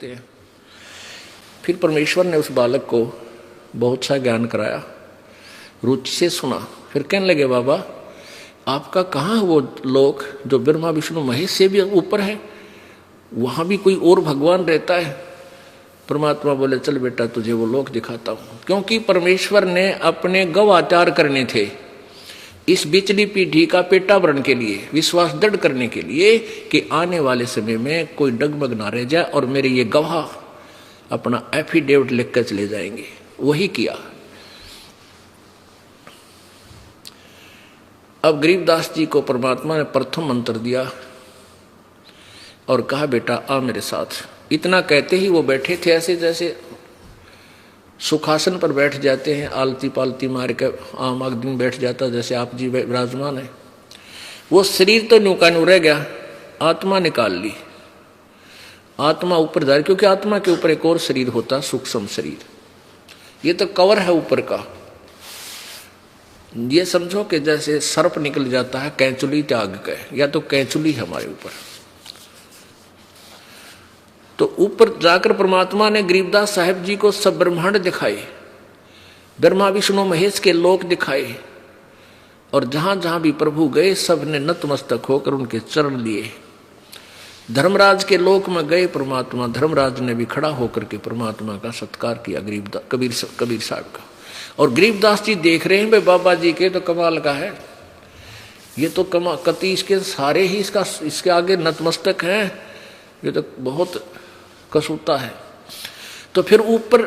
होते हैं। फिर परमेश्वर ने उस बालक को बहुत सा ज्ञान कराया, रुचि से सुना। फिर कहने लगे, बाबा आपका कहाँ वो लोक जो ब्रह्मा विष्णु महेश से भी ऊपर है, वहाँ भी कोई और भगवान रहता है? परमात्मा बोले, चल बेटा तुझे वो लोक दिखाता हूँ। क्योंकि परमेश्वर ने अपने गवाचार करने थे इस बिचली पीढ़ी का पेटावरण के लिए, विश्वास दृढ़ करने के लिए कि आने वाले समय में कोई डगमग ना रह जाए और मेरे ये गवाह अपना एफिडेविट लिखकर चले जाएंगे। वही किया। अब गरीबदास जी को परमात्मा ने प्रथम मंत्र दिया और कहा, बेटा आ मेरे साथ। इतना कहते ही वो बैठे थे ऐसे जैसे सुखासन पर बैठ जाते हैं, आलती पालती मार के आम आदमी बैठ जाता, जैसे आप जी विराजमान है। वो शरीर तो न्यू का न्यू रह गया, आत्मा निकाल ली। आत्मा ऊपर जा रही, क्योंकि आत्मा के ऊपर एक और शरीर होता, सूक्ष्म शरीर। ये तो कवर है ऊपर का। ये समझो कि जैसे सर्प निकल जाता है कैंचुली त्याग के, या तो कैंचुली है हमारे ऊपर। तो ऊपर जाकर परमात्मा ने गरीबदास साहब जी को सब ब्रह्मांड दिखाए, ब्रह्मा विष्णु महेश के लोक दिखाए, और जहां जहां भी प्रभु गए सब ने नतमस्तक होकर उनके चरण लिए। धर्मराज के लोक में गए परमात्मा, धर्मराज ने भी खड़ा होकर के परमात्मा का सत्कार किया कबीर साहब का। और गरीबदास जी देख रहे हैं, भाई बाबा जी के तो कमाल का है, ये तो कति इसके सारे ही इसके आगे नतमस्तक हैं, ये तो बहुत कसूता है। तो फिर ऊपर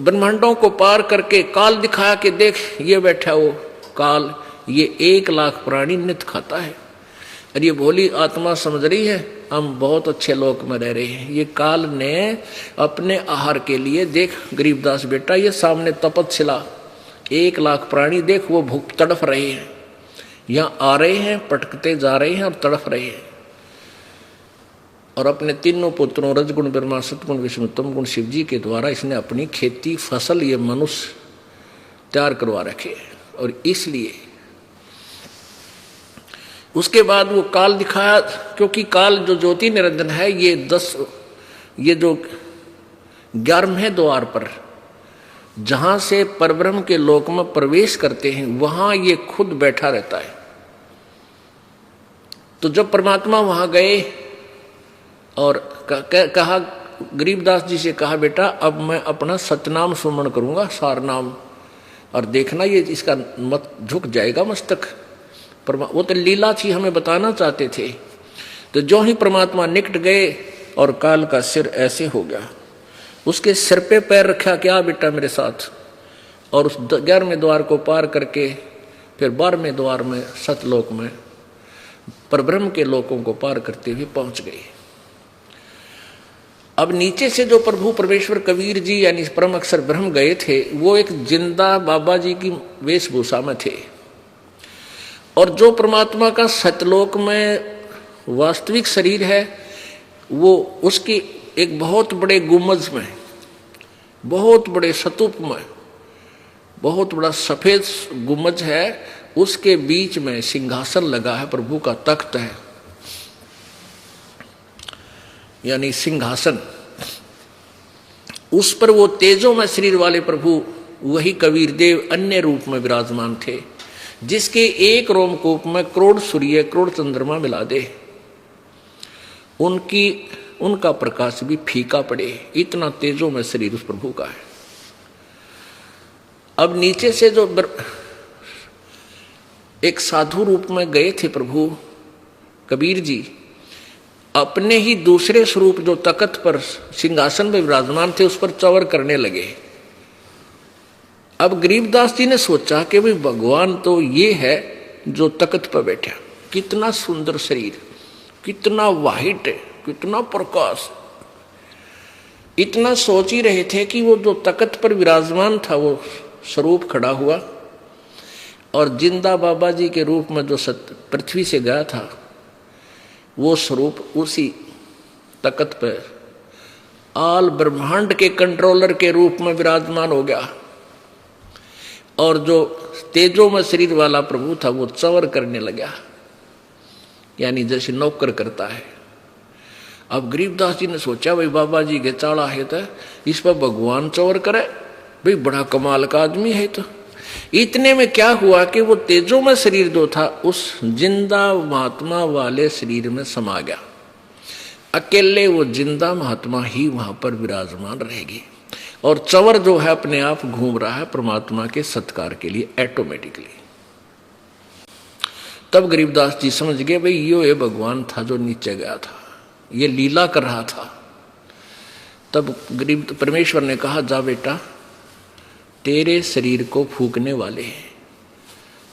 ब्रह्मांडों को पार करके काल दिखाया कि देख ये बैठा वो काल, ये 1 लाख प्राणी नित खाता है। और ये भोली आत्मा समझ रही है हम बहुत अच्छे लोक में रह रहे हैं। ये काल ने अपने आहार के लिए, देख गरीबदास बेटा ये सामने तपतशिला 1 लाख प्राणी देख वो भूख तड़फ रहे हैं, यहाँ आ रहे हैं, पटकते जा रहे हैं और तड़फ रहे हैं। और अपने तीनों पुत्रों रजगुण ब्रह्मा सतगुण विष्णु तमगुण शिव जी के द्वारा इसने अपनी खेती फसल ये मनुष्य तैयार करवा रखे। और इसलिए उसके बाद वो काल दिखाया, क्योंकि काल जो ज्योति निरंजन है ये जो 11वें द्वार पर जहां से परब्रह्म के लोक में प्रवेश करते हैं वहां ये खुद बैठा रहता है। तो जब परमात्मा वहां गए और कहा गरीबदास जी से कहा, बेटा अब मैं अपना सतनाम सुमरण करूंगा, सारनाम, और देखना ये इसका मत झुक जाएगा मस्तक। वो तो लीला थी, हमें बताना चाहते थे। तो जो ही परमात्मा निकट गए और काल का सिर ऐसे हो गया, उसके सिर पे पैर रखा, क्या बेटा मेरे साथ, और उस 11वें द्वार को पार करके फिर 12वें द्वार में सतलोक में परब्रह्म के लोकों को पार करते हुए पहुंच गए। अब नीचे से जो प्रभु परमेश्वर कबीर जी यानी परम अक्षर ब्रह्म गए थे, वो एक जिंदा बाबा जी की वेशभूषा में थे। और जो परमात्मा का सतलोक में वास्तविक शरीर है, वो उसकी एक बहुत बड़े गुम्बद में, बहुत बड़े स्तूप में, बहुत बड़ा सफेद गुम्बद है, उसके बीच में सिंहासन लगा है, प्रभु का तख्त है यानी सिंहासन। उस पर वो तेजों में शरीर वाले प्रभु वही कबीर देव अन्य रूप में विराजमान थे, जिसके एक रोमकूप में करोड़ सूर्य करोड़ चंद्रमा मिला दे उनका प्रकाश भी फीका पड़े, इतना तेजों में शरीर उस प्रभु का है। अब नीचे से जो एक साधु रूप में गए थे प्रभु कबीर जी, अपने ही दूसरे स्वरूप जो तख्त पर सिंहासन में विराजमान थे उस पर चवर करने लगे। अब गरीबदास जी ने सोचा कि भाई भगवान तो ये है जो तख्त पर बैठा, कितना सुंदर शरीर, कितना वाहिट, कितना प्रकाश। इतना सोच ही रहे थे कि वो जो तख्त पर विराजमान था वो स्वरूप खड़ा हुआ, और जिंदा बाबा जी के रूप में जो पृथ्वी से गया था वो स्वरूप उसी तख्त पर आल ब्रह्मांड के कंट्रोलर के रूप में विराजमान हो गया। और जो तेजों में शरीर वाला प्रभु था वो चवर करने लगा, यानी जैसे नौकर करता है। अब गरीबदास जी ने सोचा भाई बाबा जी के चाड़ा है तो इस पर भगवान चौर करे, भाई बड़ा कमाल का आदमी है। तो इतने में क्या हुआ कि वो तेजोमय शरीर जो था उस जिंदा महात्मा वाले शरीर में समा गया। अकेले वो जिंदा महात्मा ही वहां पर विराजमान रहेगी और चवर जो है अपने आप घूम रहा है परमात्मा के सत्कार के लिए ऑटोमेटिकली। तब गरीबदास जी समझ गए भाई ये भगवान था जो नीचे गया था, ये लीला कर रहा था। तब गरीब परमेश्वर ने कहा जा बेटा, तेरे शरीर को फूकने वाले हैं,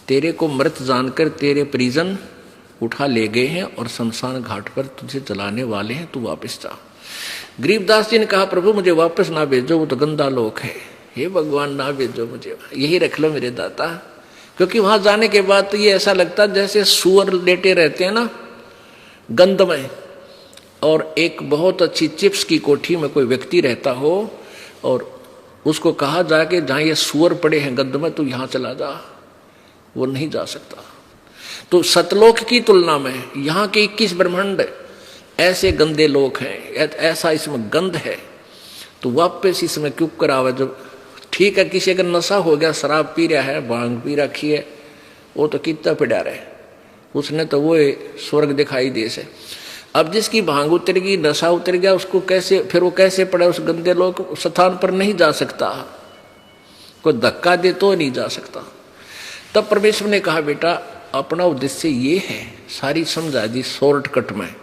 तेरे को मृत जानकर तेरे परिजन उठा ले गए हैं और शमशान घाट पर तुझे जलाने वाले हैं, तू वापस जा। गरीबदास जी ने कहा प्रभु मुझे वापस ना भेजो, वो तो गंदा लोक है, हे भगवान ना भेजो मुझे, यही रख लो मेरे दाता। क्योंकि वहां जाने के बाद तो ये ऐसा लगता जैसे सुअर लेटे रहते हैं ना गंध में, और एक बहुत अच्छी चिप्स की कोठी में कोई व्यक्ति रहता हो और उसको कहा जाए कि जहां ये सुअर पड़े हैं गंध में, तू यहां चला जा, वो नहीं जा सकता। तो सतलोक की तुलना में यहाँ के 21 ब्रह्मांड ऐसे गंदे लोक हैं, ऐसा इसमें गंध है, तो वापस इसमें क्यों करावे। जब ठीक है किसी अगर नशा हो गया, शराब पी रहा है, भांग पी रखी है, वो तो कितना पिड़ा रहे, उसने तो वो स्वर्ग दिखाई दे से। अब जिसकी भांग उतर गई, नशा उतर गया, उसको कैसे फिर वो कैसे पड़े उस गंदे लोक स्थान पर नहीं जा सकता, कोई धक्का दे तो नहीं जा सकता। तब परमेश्वर ने कहा बेटा अपना उद्देश्य ये है, सारी समझा दी शॉर्टकट में,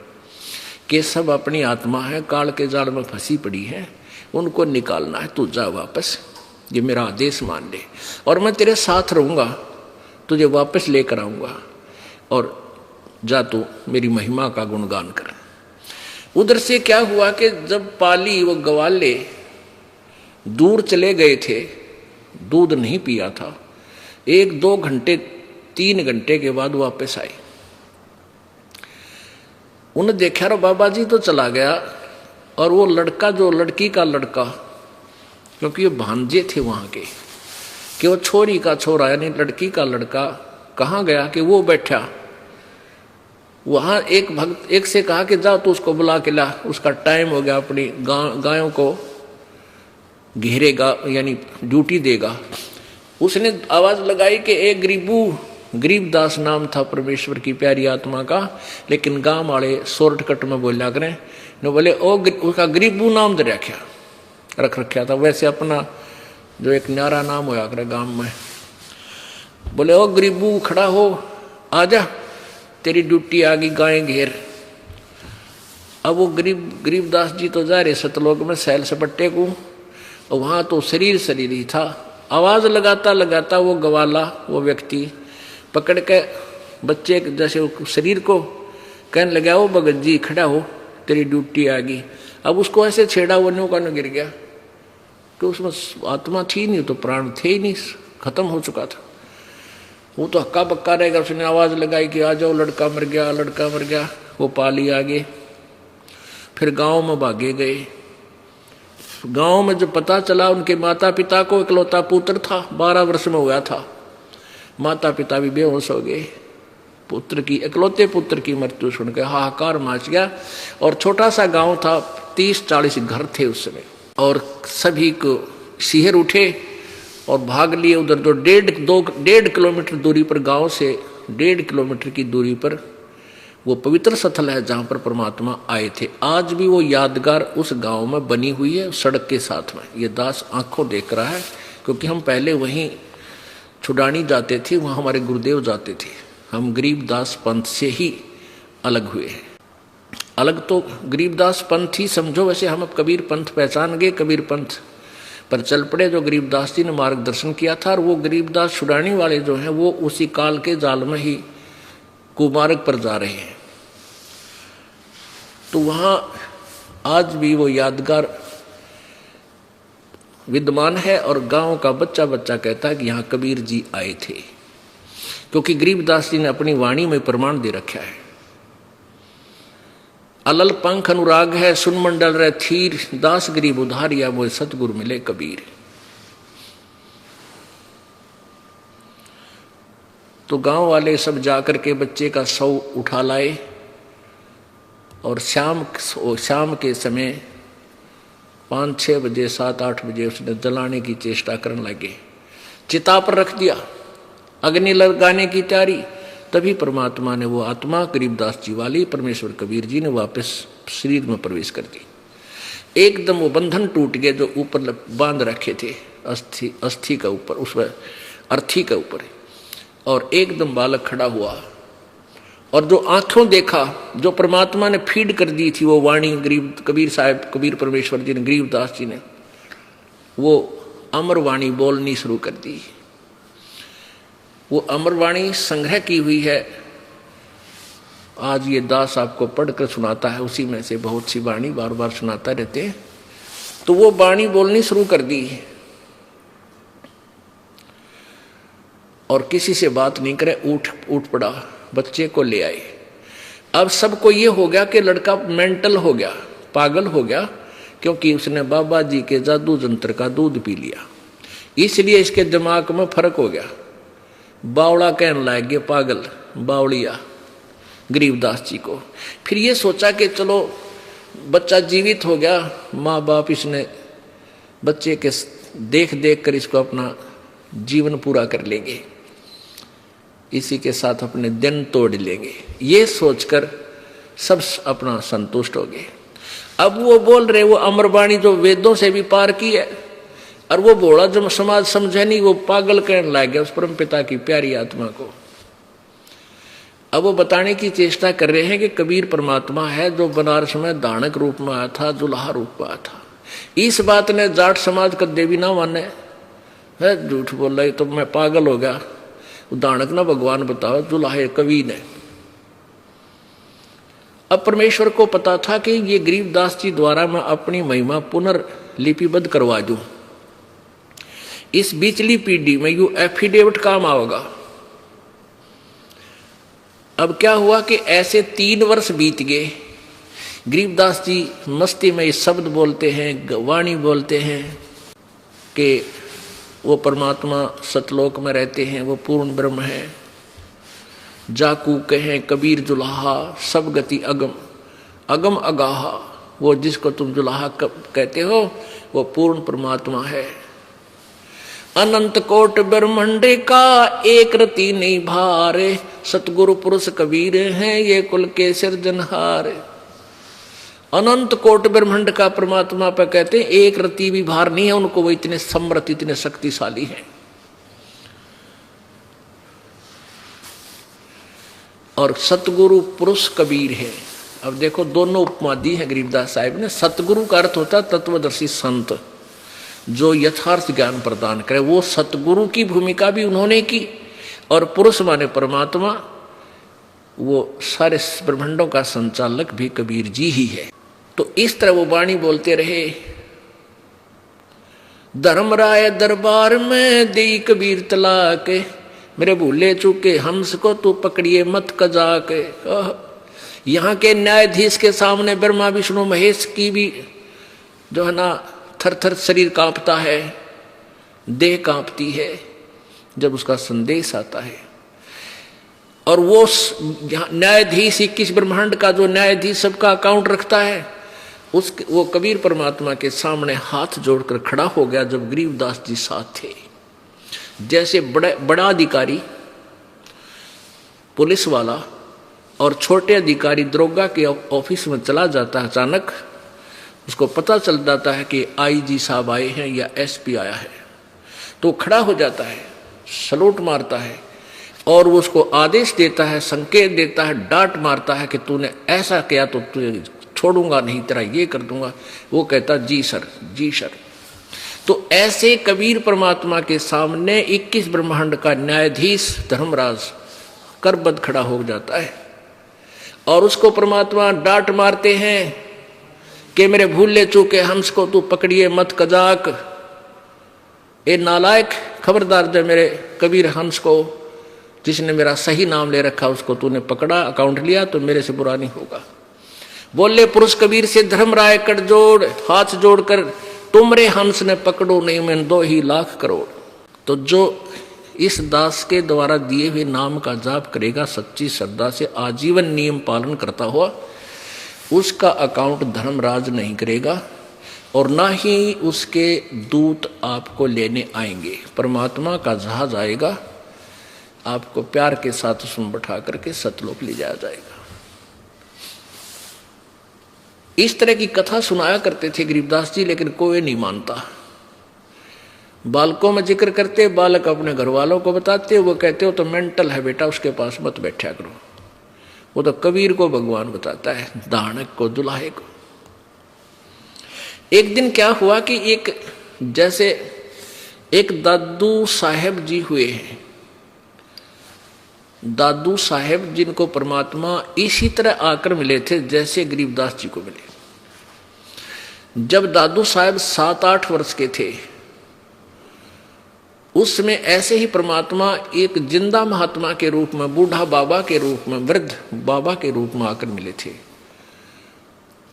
कि सब अपनी आत्मा है, काल के जाल में फंसी पड़ी है, उनको निकालना है, तू जा वापस, ये मेरा आदेश मान ले और मैं तेरे साथ रहूंगा, तुझे वापस लेकर आऊंगा और जा तू मेरी महिमा का गुणगान कर। उधर से क्या हुआ कि जब पाली वो ग्वाले दूर चले गए थे, दूध नहीं पिया था, 1-2 घंटे 3 घंटे के बाद वापस आई। उन्हें देखा रो बाबा जी तो चला गया, और वो लड़का जो लड़की का लड़का, क्योंकि ये भांजे थे वहां के, कि वो छोरी का छोरा यानी लड़की का लड़का कहाँ गया, कि वो बैठा वहां। एक भक्त एक से कहा कि जाओ तो उसको बुला के ला, उसका टाइम हो गया, अपनी गायों को घेरेगा यानी ड्यूटी देगा। उसने आवाज लगाई कि एक गरीबदास नाम था परमेश्वर की प्यारी आत्मा का, लेकिन गांव वाले शॉर्टकट में बोला करें न, बोले ओ उसका गरीबू नाम दे रख रखा था, वैसे अपना जो एक न्यारा नाम होया करे गांव में, बोले ओ गरीबू खड़ा हो, आजा तेरी ड्यूटी आ गई, गाय घेर। अब वो गरीबदास जी तो जा रहे सतलोक में सैल सपट्टे को, और वहां तो शरीर ही था। आवाज लगाता लगाता वो गवाला वो व्यक्ति पकड़ के बच्चे जैसे शरीर को कहने लगा, वो भगत जी खड़ा हो, तेरी ड्यूटी आ गई। अब उसको ऐसे छेड़ा, वो न्यू का न्यू गिर गया, कि उसमें आत्मा थी नहीं, तो प्राण थे ही नहीं, खत्म हो चुका था। वो तो हक्का बक्का रहेगा। उसने आवाज लगाई कि आ जाओ, लड़का मर गया, लड़का मर गया। वो पाली आ गए, फिर गांव में भागे गए। गांव में जब पता चला, उनके माता पिता को इकलौता पुत्र था, 12 वर्ष में हुआ था, माता पिता भी बेहोश हो गए। पुत्र की इकलौते पुत्र की मृत्यु सुनकर हाहाकार मच गया। और छोटा सा गांव था, 30-40 घर थे उस समय, और सभी को शिहर उठे और भाग लिए उधर। तो 1.5 किलोमीटर दूरी पर, गांव से 1.5 किलोमीटर की दूरी पर वो पवित्र स्थल है जहां पर परमात्मा आए थे। आज भी वो यादगार उस गांव में बनी हुई है, सड़क के साथ में। ये दास आंखों देख रहा है, क्योंकि हम पहले वहीं छुड़ानी जाते थे, वहां हमारे गुरुदेव जाते थे। हम गरीबदास पंथ से ही अलग हुए हैं। अलग तो गरीबदास पंथ ही समझो, वैसे हम अब कबीर पंथ पहचान गए, कबीर पंथ पर चल पड़े, जो गरीबदास जी ने मार्गदर्शन किया था। और वो गरीबदास छुड़ाने वाले जो हैं, वो उसी काल के जाल में ही कुमार्ग पर जा रहे हैं। तो वहां आज भी वो यादगार विद्यमान है, और गांव का बच्चा बच्चा कहता है कि यहाँ कबीर जी आए थे, क्योंकि गरीबदास जी ने अपनी वाणी में प्रमाण दे रखा है। अलल पंख अनुराग है, सुन मंडल रे थीर, दास गरीब उधारिया, मोए सतगुरु मिले कबीर। तो गांव वाले सब जाकर के बच्चे का शव उठा लाए और शाम के समय 5-6 बजे 7-8 बजे उसने जलाने की चेष्टा करने लगे। चिता पर रख दिया, अग्नि लगाने की तैयारी। तभी परमात्मा ने वो आत्मा गरीबदास जी वाली परमेश्वर कबीर जी ने वापस शरीर में प्रवेश कर दी। एकदम वो बंधन टूट गए जो ऊपर बांध रखे थे अस्थि का ऊपर, उस अर्थी के ऊपर, और एकदम बालक खड़ा हुआ। और जो आंखों देखा, जो परमात्मा ने फीड कर दी थी वो वाणी कबीर साहब, कबीर परमेश्वर जी ने, गरीबदास जी ने वो अमर वाणी बोलनी शुरू कर दी। वो अमर वाणी संग्रह की हुई है। आज ये दास आपको पढ़कर सुनाता है, उसी में से बहुत सी वाणी बार बार सुनाता रहते हैं। तो वो वाणी बोलनी शुरू कर दी और किसी से बात नहीं करे, उठ पड़ा, बच्चे को ले आए। अब सबको ये हो गया कि लड़का मेंटल हो गया, पागल हो गया, क्योंकि उसने बाबा जी के जादू जंत्र का दूध पी लिया, इसलिए इसके दिमाग में फर्क हो गया। बावड़ा कहने लग गया, पागल, बावड़िया गरीबदास जी को। फिर ये सोचा कि चलो बच्चा जीवित हो गया, माँ बाप इसने बच्चे के देख देख कर इसको अपना जीवन पूरा कर लेंगे, इसी के साथ अपने दिन तोड़ लेंगे, ये सोचकर सब अपना संतुष्ट हो गए। अब वो बोल रहे, वो अमरवाणी जो वेदों से भी पार की है, और वो बोला जो समाज समझे नहीं, वो पागल कहने लग गया उस परम पिता की प्यारी आत्मा को। अब वो बताने की चेष्टा कर रहे हैं कि कबीर परमात्मा है जो बनारस में दानक रूप में आया था, जुल्हा रूप में आया था। इस बात ने जाट समाज कदे भी ना माने, है झूठ बोल रहे, तो मैं पागल हो गया। दानक ना भगवान बताओ, जुल्हा कवि ने। अब परमेश्वर को पता था कि ये गरीबदास जी द्वारा मैं अपनी महिमा पुनर्लिपिबद्ध करवा दूं, इस बीचली पीढ़ी में यू एफिडेविट काम आएगा। अब क्या हुआ कि ऐसे 3 वर्ष बीत गए। गरीबदास जी मस्ती में ये शब्द बोलते हैं, वाणी बोलते हैं कि वो परमात्मा सतलोक में रहते हैं, वो पूर्ण ब्रह्म है। जाकू कहें कबीर जुलाहा, सब गति अगम, अगम अगाहा, वो जिसको तुम जुलाहा कहते हो वो पूर्ण परमात्मा है। अनंत कोट ब्रह्मंडे का एक रति नहीं भारे, सतगुरु पुरुष कबीर हैं ये कुल के सिरजनहार। अनंत कोट ब्रह्मंड का परमात्मा पर कहते हैं एक रति भी भार नहीं है उनको, वो इतने समर्थ, इतने शक्तिशाली हैं। और सतगुरु पुरुष कबीर है। अब देखो दोनों उपमा दी है गरीबदास साहिब ने। सतगुरु का अर्थ होता है तत्वदर्शी संत, जो यथार्थ ज्ञान प्रदान करे, वो सतगुरु की भूमिका भी उन्होंने की। और पुरुष माने परमात्मा, वो सारे ब्रह्मांडों का संचालक भी कबीर जी ही है। तो इस तरह वो वाणी बोलते रहे। धर्मराय दरबार में देई कबीर तलाक, मेरे भूले चूके हंस को तू पकड़िए मत कजाक। यहाँ के न्यायाधीश के सामने ब्रह्मा विष्णु महेश की भी जो है ना थर थर शरीर कांपता है, देह कांपती है जब उसका संदेश आता है। और वो न्यायाधीश 21 ब्रह्मांड का जो न्यायाधीश सबका अकाउंट रखता है, वो कबीर परमात्मा के सामने हाथ जोड़कर खड़ा हो गया जब गरीबदास जी साथ थे। जैसे बड़ा अधिकारी पुलिस वाला और छोटे अधिकारी दरोगा के ऑफिस में चला जाता है, अचानक उसको पता चल जाता है कि आईजी साहब आए हैं या एसपी आया है, तो खड़ा हो जाता है, सलूट मारता है और वो उसको आदेश देता है, संकेत देता है, डांट मारता है कि तूने ऐसा किया तो तुझे छोड़ूंगा नहीं, तेरा ये कर दूंगा। वो कहता जी सर, जी सर। तो ऐसे कबीर परमात्मा के सामने 21 ब्रह्मांड का न्यायाधीश धर्मराज करबद्ध खड़ा हो जाता है और उसको परमात्मा डांट मारते हैं कि मेरे भूले चूके हंस को तू पकड़िए मत कजाक। ए नालायक, खबरदार, जब मेरे कबीर हंस को, जिसने मेरा सही नाम ले रखा, उसको तूने पकड़ा, अकाउंट लिया, तो मेरे से बुरा नहीं होगा। बोले पुरुष कबीर से धर्मराय कर जोड़, हाथ जोड़कर, तुमरे हंस ने पकड़ो नहीं मैं 2 ही लाख करोड़। तो जो इस दास के द्वारा दिए हुए नाम का जाप करेगा सच्ची श्रद्धा से, आजीवन नियम पालन करता हुआ, उसका अकाउंट धर्मराज नहीं करेगा और ना ही उसके दूत आपको लेने आएंगे। परमात्मा का जहाज आएगा, आपको प्यार के साथ उसमें बैठा करके सतलोक ले जाया जाएगा। इस तरह की कथा सुनाया करते थे गरीबदास जी, लेकिन कोई नहीं मानता। बालकों में जिक्र करते, बालक अपने घर वालों को बताते, वो कहते हो तो मेंटल है बेटा, उसके पास मत बैठा करो। वो तो कबीर को भगवान बताता है, दानक को, दुल्हे को। एक दिन क्या हुआ कि एक दादू साहेब जी हुए हैं। दादू साहेब जिनको परमात्मा इसी तरह आकर मिले थे जैसे गरीबदास जी को मिले। जब दादू साहेब 7-8 वर्ष के थे, उसमें ऐसे ही परमात्मा एक जिंदा महात्मा के रूप में, बूढ़ा बाबा के रूप में, वृद्ध बाबा के रूप में आकर मिले थे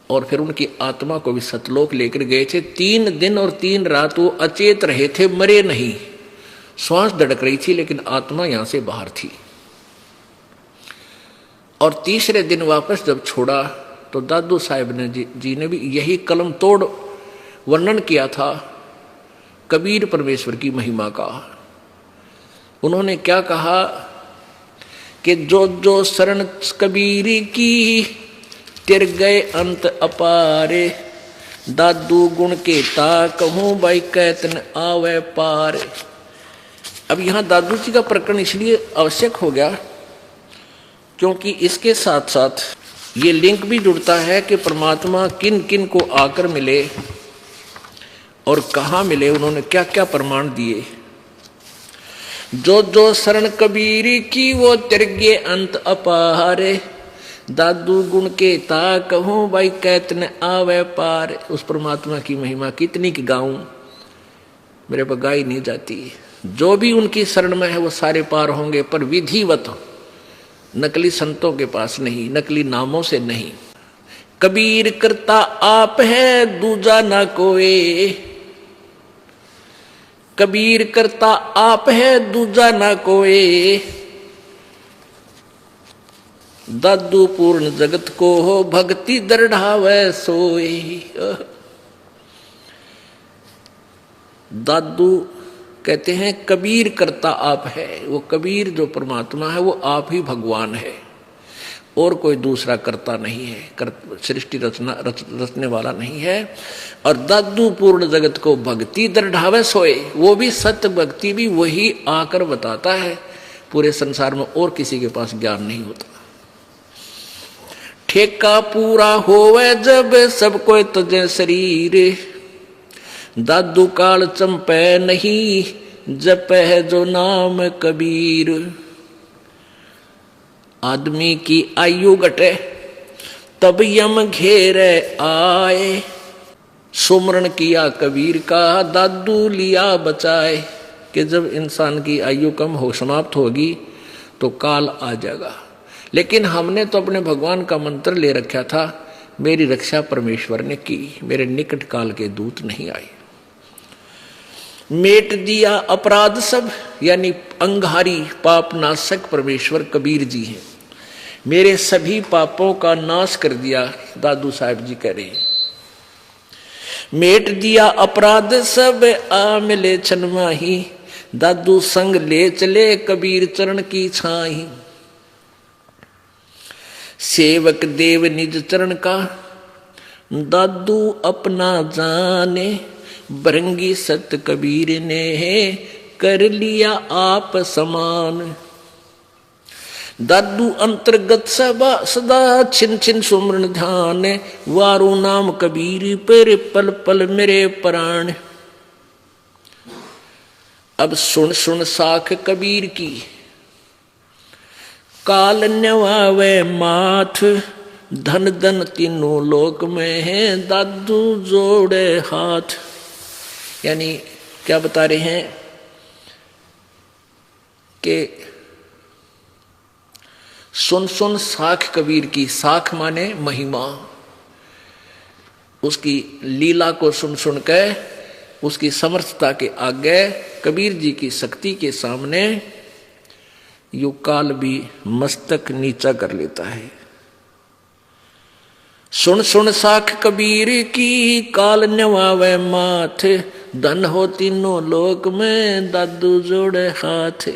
और फिर उनकी आत्मा को भी सतलोक लेकर गए थे। 3 दिन और 3 रात वो अचेत रहे थे, मरे नहीं। श्वास धड़क रही थी लेकिन आत्मा यहां से बाहर थी। और तीसरे दिन वापस जब छोड़ा तो दादू साहेब जी ने भी यही कलम तोड़ वर्णन किया था कबीर परमेश्वर की महिमा का। उन्होंने क्या कहा कि जो जो शरण कबीर की तिर गए अंत अपारे, दादू गुण के ता कहूं भाई कैतन आवे पार। अब यहां दादू जी का प्रकरण इसलिए आवश्यक हो गया क्योंकि इसके साथ साथ ये लिंक भी जुड़ता है कि परमात्मा किन किन को आकर मिले और कहाँ मिले, उन्होंने क्या क्या प्रमाण दिए। जो जो शरण कबीर की वो तिरगे अंत अपारे, दादू गुण के ता कहूं भाई कैतन आवे पार। उस परमात्मा की महिमा कितनी की गाऊं, मेरे पर गाई नहीं जाती। जो भी उनकी शरण में है वो सारे पार होंगे, पर विधिवत, नकली संतों के पास नहीं, नकली नामों से नहीं। कबीर करता आप है दूजा ना कोई, कबीर करता आप है दूजा ना कोई, दादू पूर्ण जगत को हो भक्ति दृढ़ावे सोई। दादू कहते हैं कबीर करता आप है। वो कबीर जो परमात्मा है वो आप ही भगवान है और कोई दूसरा करता नहीं है, सृष्टि रचने वाला नहीं है। और दादू पूर्ण जगत को भक्ति दृढ़ावे सोए, वो भी सत्य भक्ति भी वही आकर बताता है। पूरे संसार में और किसी के पास ज्ञान नहीं होता। ठेका पूरा होवे जब सब कोई तजे शरीर, दादू काल चंपे नहीं जपे है जो नाम कबीर। आदमी की आयु घटे तब यम घेरे आए, सुमरण किया कबीर का दादू लिया बचाए। कि जब इंसान की आयु कम हो समाप्त होगी तो काल आ जाएगा। लेकिन हमने तो अपने भगवान का मंत्र ले रखा था, मेरी रक्षा परमेश्वर ने की, मेरे निकट काल के दूत नहीं आए। मेट दिया अपराध सब, यानी अंगारी पाप नाशक परमेश्वर कबीर जी हैं। मेरे सभी पापों का नाश कर दिया, दादू साहब जी कह रहे हैं। मेट दिया अपराध सब आ मिले छन माही, दादू संग ले चले कबीर चरण की छाही। सेवक देव निज चरण का दादू अपना जाने, भृंगी सत कबीर ने कर लिया आप समान। दादू अंतर्गत सदा छिन छिन सुमरण ध्यान, वारू नाम कबीर पर पल पल मेरे प्राण। अब सुन सुन साख कबीर की, काल न्यवावे माथ, धन धन तीनों लोक में है दादू जोड़े हाथ। यानी क्या बता रहे हैं कि सुन सुन साख कबीर की, साख माने महिमा, उसकी लीला को सुन सुन के उसकी समर्थता के आगे, कबीर जी की शक्ति के सामने यो काल भी मस्तक नीचा कर लेता है। सुन सुन साख कबीर की, काल न्यवावे माथ, धन हो तीनों लोक में, दादू जोड़े हाथ।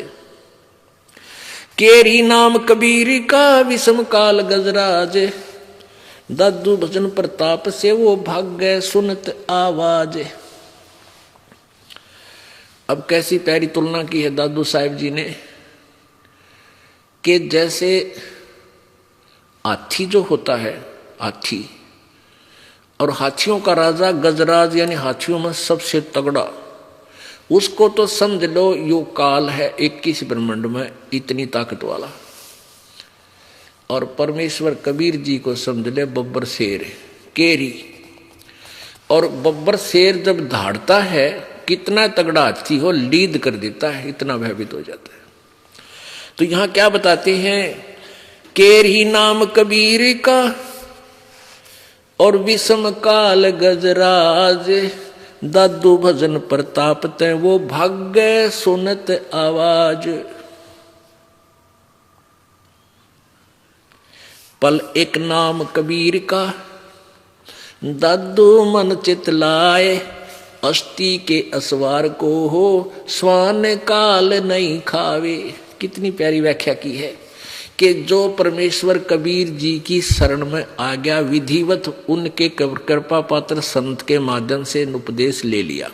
केरी नाम कबीर का, विषम काल गजराज, दादू भजन प्रताप से वो भाग गए सुनत आवाज। अब कैसी प्यारी तुलना की है दादू साहिब जी ने, कि जैसे हाथी जो होता है, हाथी, और हाथियों का राजा गजराज यानी हाथियों में सबसे तगड़ा, उसको तो समझ लो यो काल है 21 ब्रह्मांड में इतनी ताकत वाला। और परमेश्वर कबीर जी को समझ ले बब्बर शेर केरी। और बब्बर शेर जब धाड़ता है, कितना तगड़ा हाथी हो लीद कर देता है, इतना भयभीत हो जाता है। तो यहां क्या बताते हैं, केरी नाम कबीर का, और विषम काल गजराज, दादू भजन प्रताप ते वो भाग्य सुनत आवाज। पल एक नाम कबीर का, दादू मन चित लाए, अस्थि के असवार को हो, स्वान काल नहीं खावे। कितनी प्यारी व्याख्या की है कि जो परमेश्वर कबीर जी की शरण में आ गया, विधिवत उनके कृपा पात्र संत के माध्यम से उपदेश ले लिया,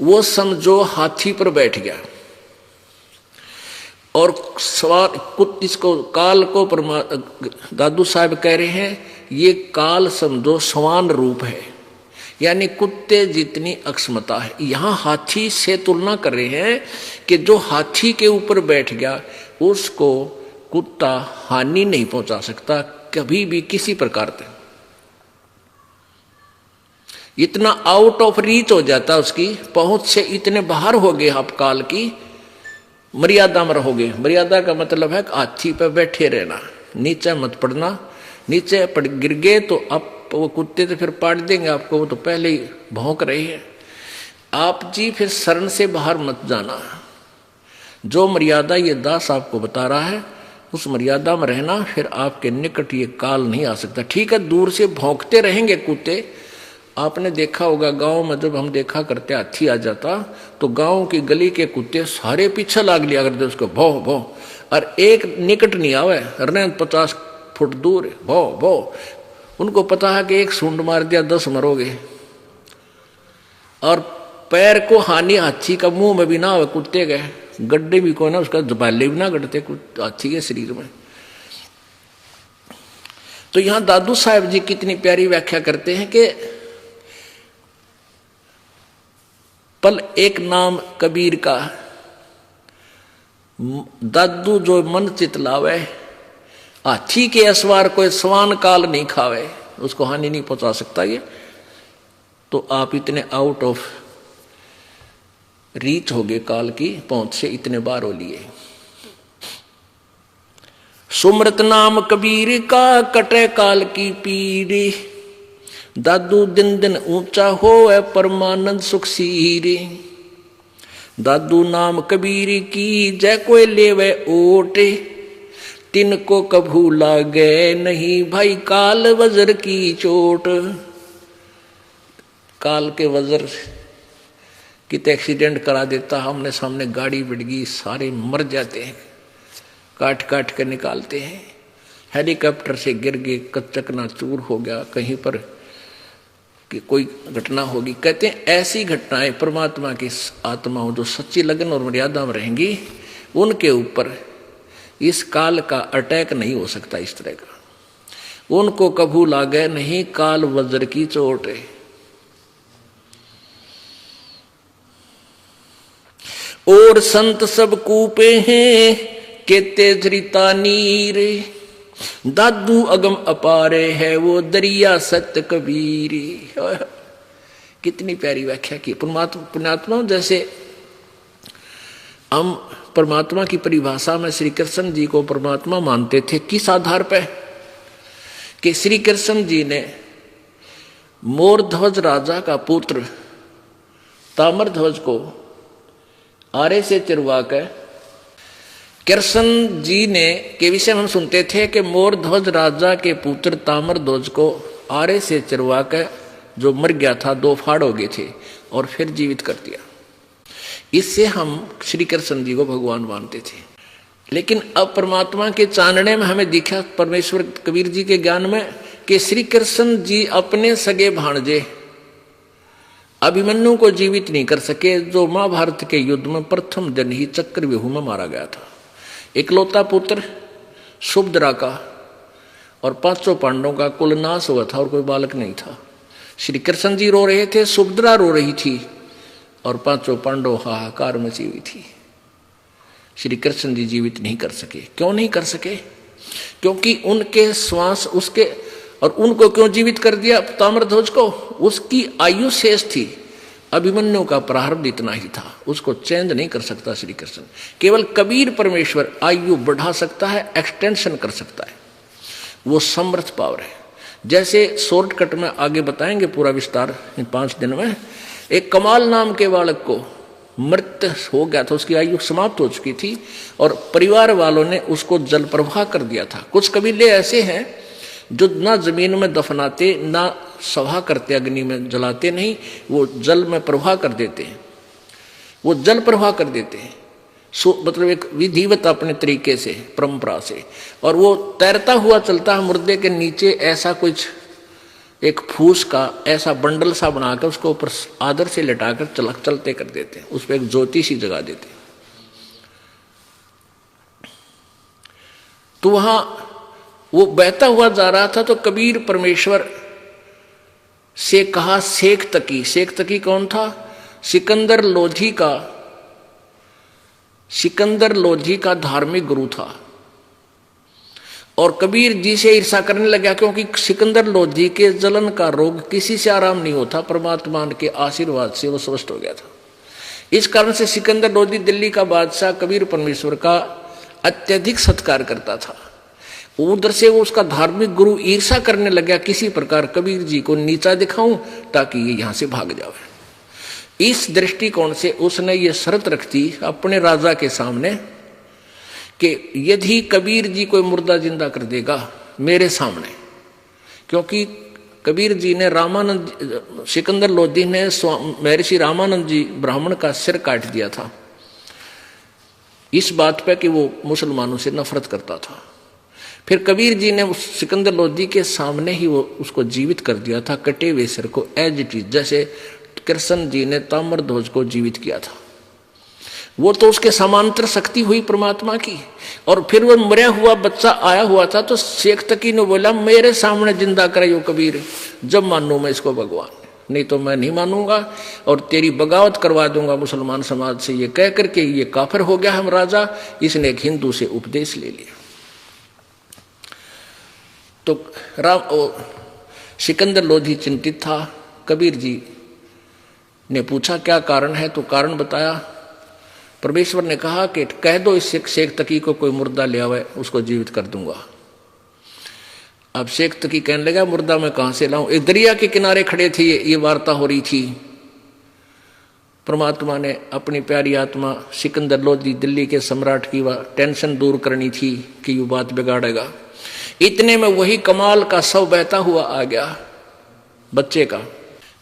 वो समझो हाथी पर बैठ गया। और सवार इसको काल को दादू साहब कह रहे हैं, ये काल समझो समान रूप है, यानी कुत्ते जितनी अक्षमता है। यहां हाथी से तुलना कर रहे हैं कि जो हाथी के ऊपर बैठ गया, उसको कुत्ता हानि नहीं पहुंचा सकता कभी भी किसी प्रकार से। इतना आउट ऑफ रीच हो जाता, उसकी पहुंच से इतने बाहर हो गए आप, काल की मर्यादा में रहोगे। मर्यादा का मतलब है हाथी पर बैठे रहना, नीचे मत पड़ना। नीचे पड़ गिर गए तो आप वो कुत्ते तो फिर पाट देंगे आपको, वो तो पहले ही भौंक रहे हैं। आप जी फिर शरण से बाहर मत जाना। जो मर्यादा ये दास आपको बता रहा है, उस मर्यादा में रहना, फिर आपके निकट ये काल नहीं आ सकता। ठीक है, दूर से भौंकते रहेंगे कुत्ते। आपने देखा होगा गांव में जब हम देखा करते हाथी आ जाता, तो गांव की गली के कुत्ते सारे पीछे लाग लिया करते उसको, भौ भौ, और एक निकट नहीं आवे, 50 फुट दूर भौ भौ। उनको पता है कि एक सूंड मार दिया 10 मरोगे। और पैर को हानि हाथी का मुंह में भी ना हो, कुत्ते गए गड्ढे भी कोई ना, उसका जबाले भी ना गढ़ते हाथी के शरीर में। तो यहां दादू साहब जी कितनी प्यारी व्याख्या करते हैं कि पल एक नाम कबीर का, दादू जो मन चित लावे, हाथी के असवार कोई स्वान काल नहीं खावे, उसको हानि नहीं पहुंचा सकता ये। तो आप इतने आउट ऑफ रीच हो गए, काल की पहुंच से इतने बार हो लिए। सुमृत नाम कबीर का, कटे काल की पीड़ी, दादू दिन दिन ऊंचा हो परमानंद सुख सीरी। दादू नाम कबीर की, जय कोई लेवे ओटे, तिनको कभू लागे नहीं भाई काल वज्र की चोट। काल के वज्र कितने एक्सीडेंट करा देता, हमने सामने गाड़ी बिड़ गई, सारे मर जाते हैं, काट काट कर निकालते हैं। हेलीकॉप्टर से गिर गए, कचकना चूर हो गया, कहीं पर कि कोई घटना होगी। कहते हैं ऐसी घटनाएं परमात्मा की आत्माओं जो सच्ची लगन और मर्यादा में रहेंगी, उनके ऊपर इस काल का अटैक नहीं हो सकता इस तरह का। उनको कभू लागे नहीं काल वज्र की चोट। और संत सब कूपे हैं के तेजरिता नीर, दादू अगम अपारे है वो दरिया सत्य कबीर। कितनी प्यारी व्याख्या की। पुण्यात्मा जैसे हम परमात्मा की परिभाषा में श्री कृष्ण जी को परमात्मा मानते थे, किस आधार पर कि श्री कृष्ण जी ने मोरध्वज राजा का पुत्र ताम्रध्वज को आरे से चिरवा कर कृष्ण जी ने के विषय में हम सुनते थे कि मोर ध्वज राजा के पुत्र ताम्र ध्वज को आरे से चिरवा कर जो मर गया था 2 फाड़ हो गए थे और फिर जीवित कर दिया। इससे हम श्री कृष्ण जी को भगवान मानते थे। लेकिन अब परमात्मा के चानने में हमें दिखा, परमेश्वर कबीर जी के ज्ञान में, कि श्री कृष्ण जी अपने सगे भाणजे अभिमन्यु को जीवित नहीं कर सके, जो महाभारत के युद्ध में प्रथम दिन ही चक्रव्यूह में मारा गया था। इकलौता पुत्र सुभद्रा का और 500 पांडवों का कुल नाश हुआ था और कोई बालक नहीं था। श्री कृष्ण जी रो रहे थे, सुभद्रा रो रही थी और 500 पांडव हाहाकार मची हुई थी। श्री कृष्ण जी जीवित नहीं कर सके। क्यों नहीं कर सके? क्योंकि उनके श्वास उसके, और उनको क्यों जीवित कर दिया ताम्रध्वज को? उसकी आयु शेष थी, अभिमन्यु का प्रारब्ध इतना ही था, उसको चेंज नहीं कर सकता श्री कृष्ण। केवल कबीर परमेश्वर आयु बढ़ा सकता है, एक्सटेंशन कर सकता है, वो समर्थ पावर है। जैसे शॉर्टकट में आगे बताएंगे पूरा विस्तार इन 5 दिन में। एक कमाल नाम के बालक को मृत हो गया था, उसकी आयु समाप्त हो चुकी थी और परिवार वालों ने उसको जल प्रवाह कर दिया था। कुछ कबीले ऐसे हैं जो ना जमीन में दफनाते, ना सभा करते, अग्नि में जलाते नहीं, वो जल में प्रवाह कर देते हैं, वो जल प्रवाह कर देते हैं, मतलब एक विधिवत अपने तरीके से, परंपरा से। और वो तैरता हुआ चलता है मुर्दे के नीचे, ऐसा कुछ एक फूस का ऐसा बंडल सा बनाकर उसको ऊपर आदर से लटाकर चलते कर देते हैं, उस पर एक ज्योति सी जगा देते हैं। तो वहां वो बहता हुआ जा रहा था तो कबीर परमेश्वर से कहा शेख तकी। शेख तकी कौन था? सिकंदर लोधी का धार्मिक गुरु था और कबीर जी से ईर्षा करने लगा, क्योंकि सिकंदर लोधी के जलन का रोग किसी से आराम नहीं होता, परमात्मा के आशीर्वाद से वो स्वस्थ हो गया था। इस कारण से सिकंदर लोधी दिल्ली का बादशाह कबीर परमेश्वर का अत्यधिक सत्कार करता था। उधर से वो उसका धार्मिक गुरु ईर्षा करने लगा, किसी प्रकार कबीर जी को नीचा दिखाऊं ताकि ये यहां से भाग जाए। इस दृष्टिकोण से उसने ये शर्त रख दी अपने राजा के सामने कि यदि कबीर जी कोई मुर्दा जिंदा कर देगा मेरे सामने, क्योंकि कबीर जी ने सिकंदर लोधी ने महर्षि रामानंद जी ब्राह्मण का सिर काट दिया था, इस बात पे कि वो मुसलमानों से नफरत करता था। फिर कबीर जी ने उस सिकंदर लोधी के सामने ही वो उसको जीवित कर दिया था, कटे हुए सिर को, एज इट इज, जैसे कृष्ण जी ने ताम्रध्वज को जीवित किया था। वो तो उसके समांतर शक्ति हुई परमात्मा की। और फिर वो मरा हुआ बच्चा आया हुआ था तो शेख तकी ने बोला, मेरे सामने जिंदा कराइयो कबीर, जब मानू मैं इसको भगवान, नहीं तो मैं नहीं मानूंगा और तेरी बगावत करवा दूंगा मुसलमान समाज से। ये कह करके ये काफिर हो गया हम राजा। इसने एक हिंदू से उपदेश ले लिया। तो सिकंदर लोधी चिंतित था। कबीर जी ने पूछा क्या कारण है, तो कारण बताया। परमेश्वर ने कहा कि कह दो इस शेख तकी को कोई मुर्दा ले आवे, उसको जीवित कर दूंगा। अब शेख तकी कहने लगा, मुर्दा मैं कहां से लाऊं? एक दरिया के किनारे खड़े थे, ये वार्ता हो रही थी। परमात्मा ने अपनी प्यारी आत्मा सिकंदर लोधी दिल्ली के सम्राट की टेंशन दूर करनी थी कि ये बात बिगाड़ेगा। इतने में वही कमाल का शव बहता हुआ आ गया, बच्चे का।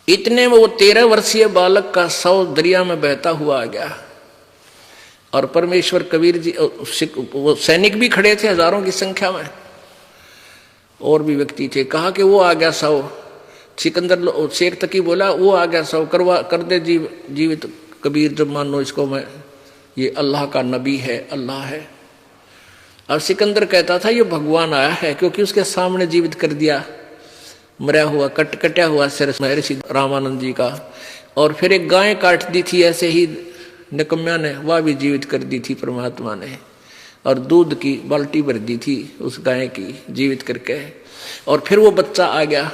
इतने में वो 13 वर्षीय बालक का शव दरिया में बहता हुआ आ गया। और परमेश्वर कबीर जी, वो सैनिक भी खड़े थे हजारों की संख्या में, और भी व्यक्ति थे। कहा कि वो आ गया शव। सिकंदर शेख तकी बोला, वो आ गया शव, कर दे जीवित कबीर, जब मानो इसको मैं, ये अल्लाह का नबी है, अल्लाह है। अब सिकंदर कहता था ये भगवान आया है, क्योंकि उसके सामने जीवित कर दिया मरा हुआ कटा हुआ सिर महर्षि रामानंद जी का। और फिर एक गाय काट दी थी ऐसे ही निकम्या ने, वह भी जीवित कर दी थी परमात्मा ने। और दूध की बाल्टी भर दी थी उस गाय की, जीवित करके। और फिर वो बच्चा आ गया।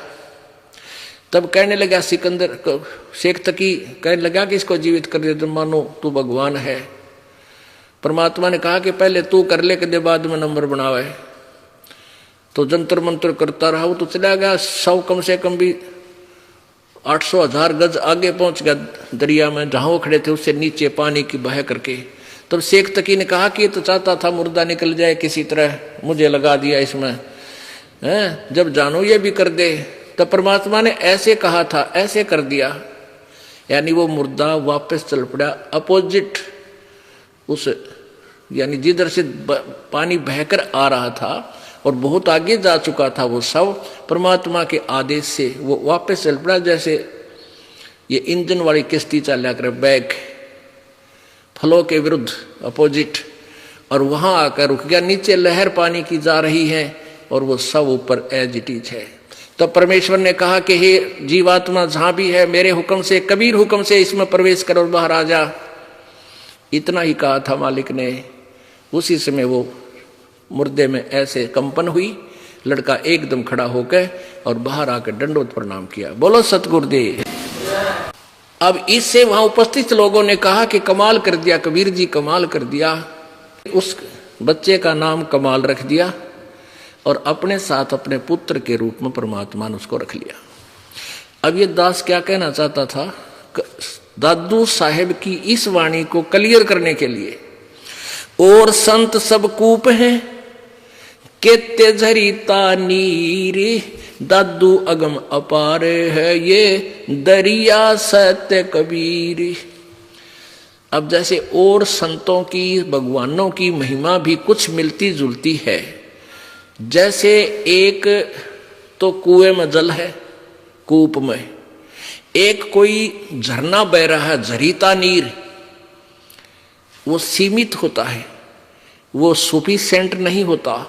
तब कहने लगा सिकंदर को, शेख तकी कहने लगा कि इसको जीवित कर दे, मानो तू भगवान है। परमात्मा ने कहा कि पहले तू कर ले, के बाद में नंबर बनावे। तो जंतर मंत्र करता रहा, वो तो चला गया। 100 कम से कम भी 800-1000 गज आगे पहुंच गया दरिया में, जहां वो खड़े थे उससे नीचे पानी की बह करके तब शेख तकी ने कहा कि ये तो चाहता था मुर्दा निकल जाए किसी तरह, मुझे लगा दिया इसमें है, जब जानो ये भी कर दे। तब परमात्मा ने ऐसे कहा था, ऐसे कर दिया, यानी वो मुर्दा वापस चल पड़ा अपोजिट उस, यानी जिधर से पानी बहकर आ रहा था और बहुत आगे जा चुका था वो सब, परमात्मा के आदेश से वो वापस चल पड़ा। जैसे ये इंजन वाली किश्ती चला कर बैक फ्लो के विरुद्ध अपोजिट, और वहां आकर रुक गया। नीचे लहर पानी की जा रही है और वो सब ऊपर एज इट इज है। तब परमेश्वर ने कहा कि हे जीवात्मा जहां भी है, मेरे हुक्म से, कबीर हुक्म से इसमें प्रवेश कर और बाहर आ जा। इतना ही कहा था मालिक ने। उसी समय वो मुर्दे में ऐसे कंपन हुई, लड़का एकदम खड़ा होकर और बाहर आकर दंडवत प्रणाम किया। बोलो सतगुरुदेव। अब इससे वहां उपस्थित लोगों ने कहा कि कमाल कर दिया कबीर जी, कमाल कर दिया। उस बच्चे का नाम कमाल रख दिया और अपने साथ अपने पुत्र के रूप में परमात्मा ने उसको रख लिया। अब ये दास क्या कहना चाहता था, दादू साहेब की इस वाणी को क्लियर करने के लिए, और संत सब कूप हैं केते झरीता नीर, दादू अगम अपार है ये दरिया सत्य कबीर। अब जैसे और संतों की, भगवानों की महिमा भी कुछ मिलती जुलती है। जैसे एक तो कुएं में जल है, कूप में, एक कोई झरना बह रहा है, झरीता नीर, वो सीमित होता है, वो सफिशिएंट नहीं होता।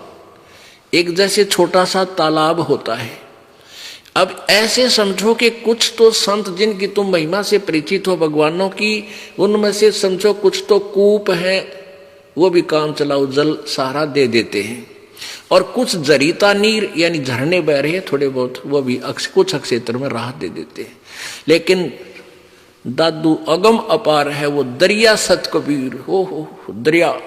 एक जैसे छोटा सा तालाब होता है। अब ऐसे समझो कि कुछ तो संत जिनकी तुम महिमा से परिचित हो भगवानों की, उनमें से समझो कुछ तो कूप हैं, वो भी काम चलाओ जल सहारा दे देते हैं, और कुछ जरीता नीर यानी झरने बह रहे हैं थोड़े बहुत, वो भी कुछ क्षेत्र में राहत दे देते हैं। लेकिन दादू अगम अपार है, वो दरिया सत कबीर हो दरिया,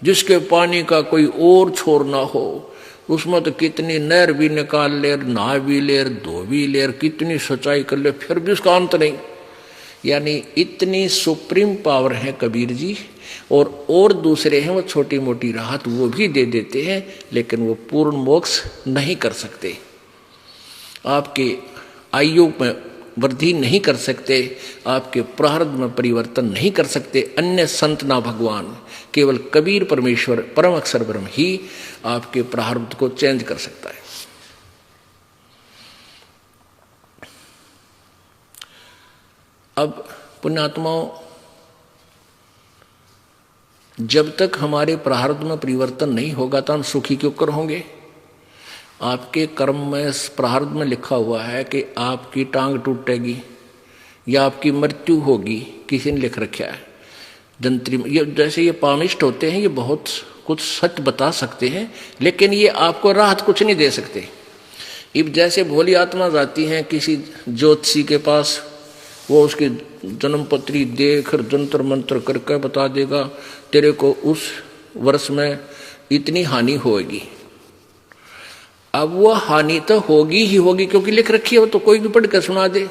जिसके पानी का कोई और छोर ना हो। उसमें तो कितनी नहर भी निकाल ले, नहा भी ले, धो भी ले, कितनी सच्चाई कर ले, फिर भी उसका अंत नहीं। यानी इतनी सुप्रीम पावर है कबीर जी। और दूसरे हैं वो छोटी मोटी राहत वो भी दे देते हैं, लेकिन वो पूर्ण मोक्ष नहीं कर सकते, आपके आयु में वृद्धि नहीं कर सकते, आपके प्रारब्ध में परिवर्तन नहीं कर सकते। अन्य संत ना भगवान, केवल कबीर परमेश्वर परम अक्षर ब्रह्म ही आपके प्रारब्ध को चेंज कर सकता है। अब पुण्यात्माओं, जब तक हमारे प्रारब्ध में परिवर्तन नहीं होगा तो हम सुखी क्यों कर होंगे। आपके कर्म में, प्रारब्ध में लिखा हुआ है कि आपकी टांग टूटेगी या आपकी मृत्यु होगी, किसी ने लिख रखा है जंत्री। ये जैसे ये पामिष्ट होते हैं, ये बहुत कुछ सच बता सकते हैं, लेकिन ये आपको राहत कुछ नहीं दे सकते। अब जैसे भोली आत्मा जाती हैं किसी ज्योतिषी के पास, वो उसकी जन्म पत्री देख जंतर मंत्र करके बता देगा तेरे को उस वर्ष में इतनी हानि होगी। अब वो हानि तो होगी ही होगी क्योंकि लिख रखी है, वो तो कोई भी पढ़ कर सुना दे,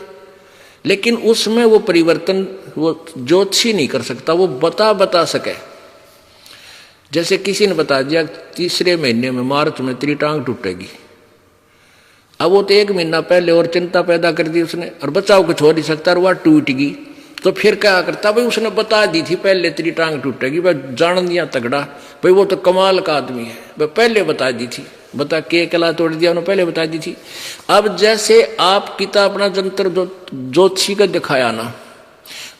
लेकिन उसमें वो परिवर्तन वो ज्योतिषी नहीं कर सकता, वो बता सके। जैसे किसी ने बता दिया तीसरे महीने में मार्च में तेरी टांग टूटेगी। अब वो तो 1 महीना पहले और चिंता पैदा कर दी उसने, और बचाव कुछ हो नहीं सकता, और वह टूट गई। तो फिर क्या करता भाई, उसने बता दी थी पहले तेरी टांग टूटेगी, वह जान दिया तगड़ा भाई, वो तो कमाल का आदमी है, वह पहले बता दी थी, बता के कला तोड़ दिया उन्होंने, पहले बता दी थी। अब जैसे आप पिता अपना जंतर ज्योतिषी का दिखाया ना,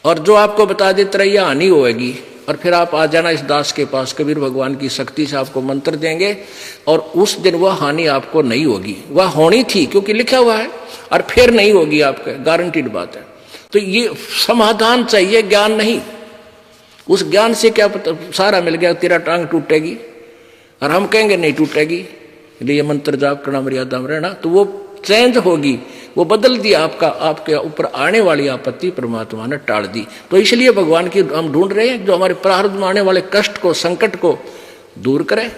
और जो आपको बता दे तेरा यह हानि होगी, और फिर आप आ जाना इस दास के पास, कबीर भगवान की शक्ति से आपको मंत्र देंगे, और उस दिन वह हानि आपको नहीं होगी। वह होनी थी क्योंकि लिखा हुआ है, और फिर नहीं होगी आपका, गारंटीड बात है। तो ये समाधान चाहिए, ज्ञान नहीं। उस ज्ञान से क्या पता, सारा मिल गया तेरा टांग टूटेगी, और हम कहेंगे नहीं टूटेगी, ये मंत्र जाप करना, मर्यादा में रहना, तो वो चेंज होगी, वो बदल दिया आपका, आपके ऊपर आने वाली आपत्ति परमात्मा ने टाल दी। तो इसलिए भगवान की हम ढूंढ रहे हैं जो हमारे प्रारब्ध में आने वाले कष्ट को, संकट को दूर करे।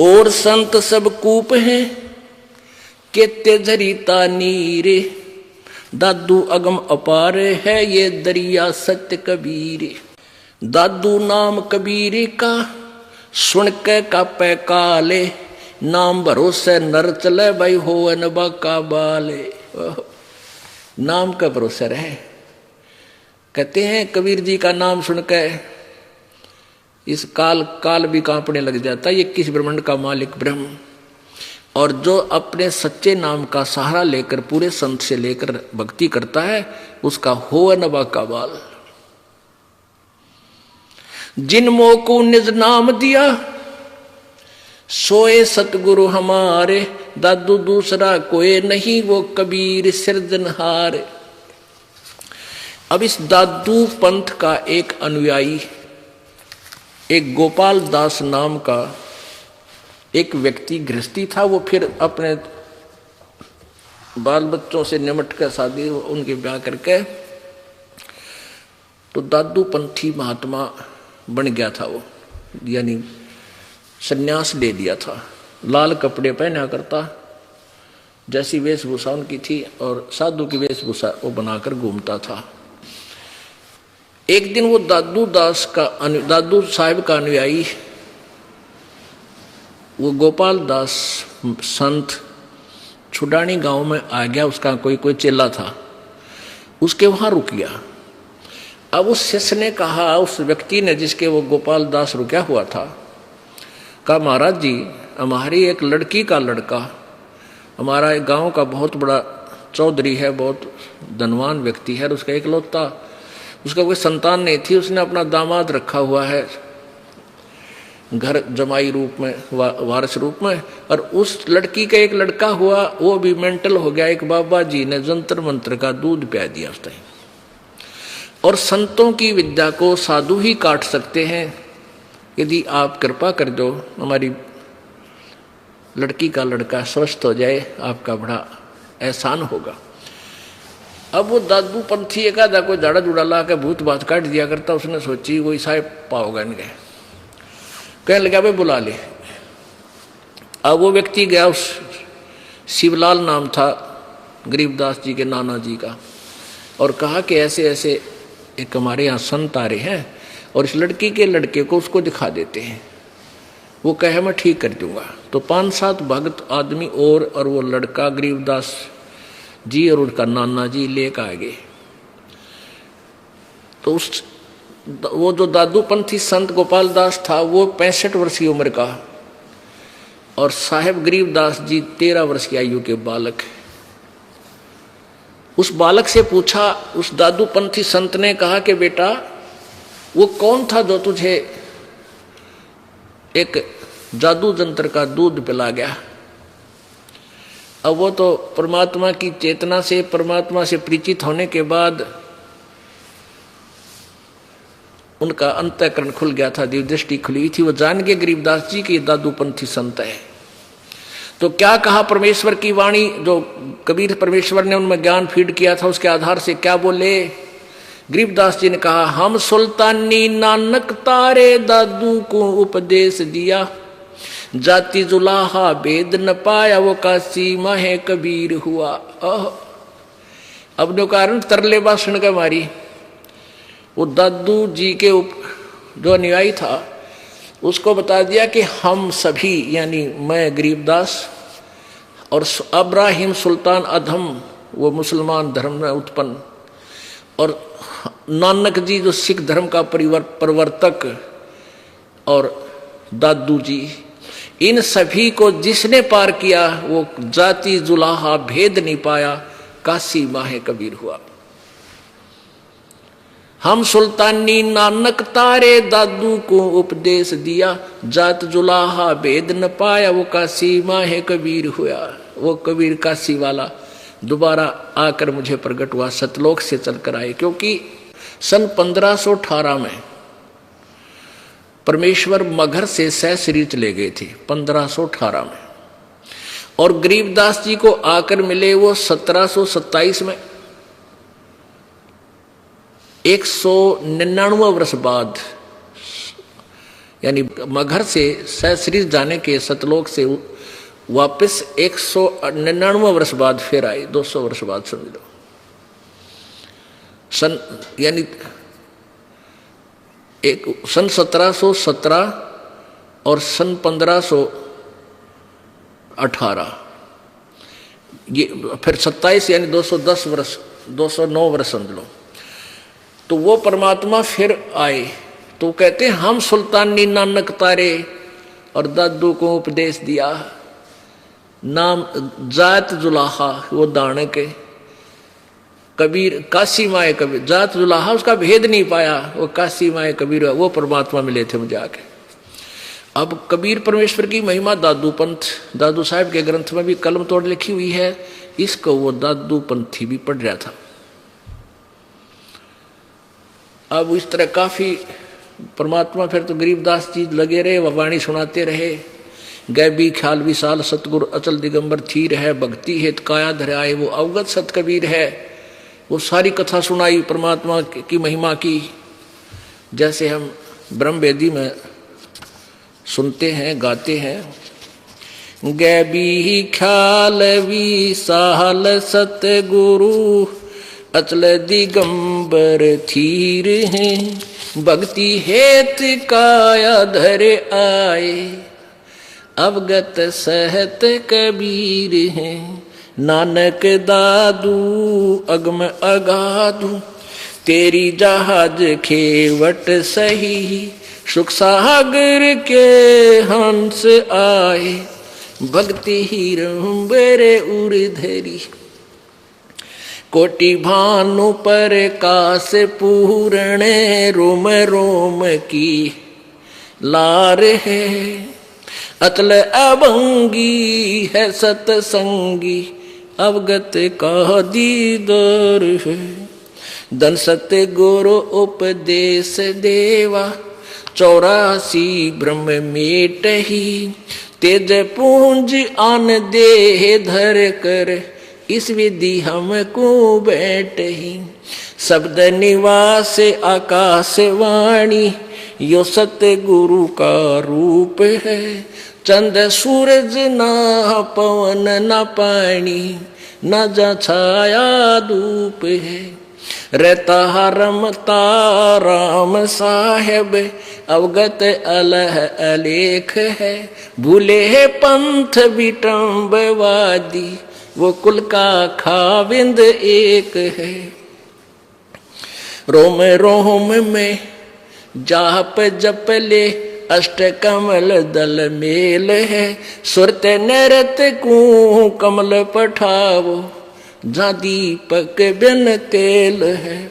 और संत सब कूप हैं केते झरीता नीरे, दादू अगम अपार है ये दरिया सत्य कबीर। दादू नाम कबीर का सुन के कापे काले, नाम भरोसे नर चले भाई हो न बाका बाले। नाम का भरोसा रहे। कहते हैं कबीर जी का नाम सुन के इस काल भी कांपने लग जाता। ये किस ब्रह्मांड का मालिक ब्रह्म, और जो अपने सच्चे नाम का सहारा लेकर पूरे संत से लेकर भक्ति करता है उसका हो न बाका बाल। जिन मोह को निज नाम दिया सोए सतगुरु हमारे, दादू दूसरा कोई नहीं वो कबीर सिरजनहार। अब इस दादू पंथ का एक अनुयायी, एक गोपाल दास नाम का एक व्यक्ति गृहस्थी था। वो फिर अपने बाल बच्चों से निमट कर शादी उनके ब्याह करके तो दादू पंथी महात्मा बन गया था वो, यानी सन्यास ले लिया था। लाल कपड़े पहना करता, जैसी वेशभूषा उनकी थी, और साधु की वेशभूषा वो बनाकर घूमता था। एक दिन वो दादू साहिब का अनुयायी वो गोपाल दास संत छुडानी गांव में आ गया। उसका कोई चेला था, उसके वहां रुक गया। अब उस शिष्य ने कहा, उस व्यक्ति ने जिसके वो गोपाल दास रुका हुआ था, कहा महाराज जी हमारी एक लड़की का लड़का, हमारा एक गांव का बहुत बड़ा चौधरी है, बहुत धनवान व्यक्ति है, उसका इकलौता, उसका कोई संतान नहीं थी, उसने अपना दामाद रखा हुआ है घर जमाई रूप में, वारस रूप में, और उस लड़की का एक लड़का हुआ, वो भी मेंटल हो गया। एक बाबा जी ने जंतर मंत्र का दूध पिया दिया उस टाइम। और संतों की विद्या को साधु ही काट सकते हैं, यदि आप कृपा कर दो हमारी लड़की का लड़का स्वस्थ हो जाए, आपका बड़ा एहसान होगा। अब वो दादू पंथी एक आधा कोई झाड़ा जुड़ा ला के भूत बात काट दिया करता। उसने सोची कोई साहब पाओगा इनके, कहने लगा भाई बुला ले। अब वो व्यक्ति गया, उस शिवलाल नाम था गरीबदास जी के नाना जी का, और कहा कि ऐसे ऐसे एक हमारे यहाँ संत आ रहे हैं और इस लड़की के लड़के को उसको दिखा देते हैं। वो कहे मैं ठीक कर दूंगा। तो 5-7 भक्त आदमी और वो लड़का गरीबदास जी और उनका नाना जी लेकर आ गए। तो वो जो दादू पंथी संत गोपाल दास था वो 65 वर्ष की उम्र का, और साहेब गरीबदास जी 13 वर्ष की आयु के बालक। उस बालक से पूछा, उस दादू पंथी संत ने कहा कि बेटा वो कौन था जो तुझे एक जादू जंत्र का दूध पिला गया? अब वो तो परमात्मा की चेतना से, परमात्मा से परिचित होने के बाद उनका अंतःकरण खुल गया था, दिव्य दृष्टि खुली थी। वो जान के गरीबदास जी के दादू पंथी संत है। तो क्या कहा परमेश्वर की वाणी, जो कबीर परमेश्वर ने उनमें ज्ञान फीड किया था, उसके आधार से क्या बोले? गरीबदास जी ने कहा, हम सुल्तानी नानक तारे दादू को उपदेश दिया, जाति जुलाहा भेद न पाया वो काशी माहे कबीर हुआ। अब जो कारण तरले भाषण का मारी, वो दादू जी के जो अनुयायी था उसको बता दिया कि हम सभी, यानी मैं गरीबदास और अब्राहिम सुल्तान अधम, वो मुसलमान धर्म में उत्पन्न, और नानक जी जो सिख धर्म का प्रवर्तक, और दादू जी, इन सभी को जिसने पार किया वो जाति जुलाहा भेद नहीं पाया, काशी माहे कबीर हुआ। हम सुल्तानी नानक तारे दादू को उपदेश दिया, जात जुलाहा भेद न पाया वो काशी माहे कबीर हुआ। वो कबीर काशी वाला दोबारा आकर मुझे प्रकट हुआ, सतलोक से चलकर आए। क्योंकि सन 1518 में परमेश्वर मगहर से सहस्री चले गए थे, 1518 में, और गरीबदास जी को आकर मिले वो 1727 में, 199 वर्ष बाद, यानी मगहर से सहस्री जाने के सतलोक से वापस 199 वर्ष बाद फिर आए, 200 वर्ष बाद समझ लो। सन यानी एक सन 1717 और सन 1518, ये फिर 27 यानी 210 वर्ष 209 वर्ष समझ लो। तो वो परमात्मा फिर आए तो कहते हैं हम सुल्तानी नानक तारे और दादू को उपदेश दिया, नाम जात जुलाहा वो दानक है, कबीर काशी माए कबीर, जात जुलाहा उसका भेद नहीं पाया, वो काशी माए कबीर वो परमात्मा मिले थे मुझे आके। अब कबीर परमेश्वर की महिमा दादू पंथ, दादू साहब के ग्रंथ में भी कलम तोड़ लिखी हुई है, इसको वो दादू पंथी भी पढ़ रहा था। अब इस तरह काफी परमात्मा फिर तो गरीबदास जी लगे रहे, वह वाणी सुनाते रहे, गैबी ख्याल विशाल सतगुरु अचल दिगंबर थीर है, भक्ति हेत काया धराए वो अवगत सत कबीर है। वो सारी कथा सुनाई परमात्मा की महिमा की, जैसे हम ब्रह्म वेदी में सुनते हैं गाते हैं। गैबी ख्याल विशाल सतगुरु अचल दिगंबर थीर हैं, भक्ति हेत काया धरे आए अवगत सहत कबीर हैं। नानक दादू अगम अगाधू तेरी जहाज खेवट सही, सुख सागर के हंस आए भक्ति ही रंबरे उर्धरी। कोटि भानु पर कास पूर्ण रोम रोम की लार है, अतल अभंगी है सतसंगी अवगत का दीदार है। धन सत्य गुरु उपदेश देवा 84 ब्रह्म मेट ही, तेज पूंज आन दे धर कर इस विधि हमको बैठ ही। शब्द निवास आकाश वाणी यो सत्य गुरु का रूप है, चंद सूरज ना पवन ना पानी न जा छाया धूप है। रहता रमता राम साहेब अवगत अलह अलेख है, भूले है पंथ विटम्बवादी वो कुल का खाविंद एक है। रोम रोम में जाप जप ले अष्ट कमल दल मेल है, सुरत नरत को कमल पठावो जहाँ दीपक बिन तेल है।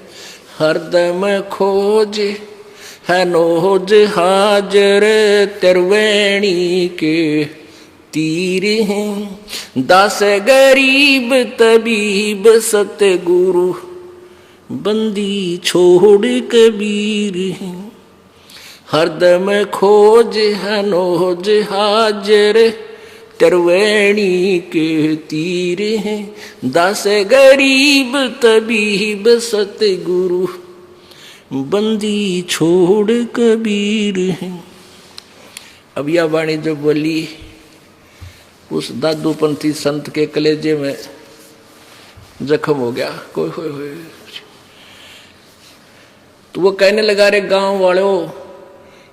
हरदम खोज है नोज हाजर त्रिवेणी के तीर हैं, दास गरीब तबीब सतगुरु बंदी छोड़ कबीर हैं। हरदम खोज है नोज हाजर त्रिवेणी के तीर हैं, दास गरीब तबीब सतगुरु बंदी छोड़ कबीर हैं। अब यह वाणी जो बोली उस दादूपंथी संत के कलेजे में जख्म हो गया। कोई हो तो वो कहने लगा, रे गांव वालों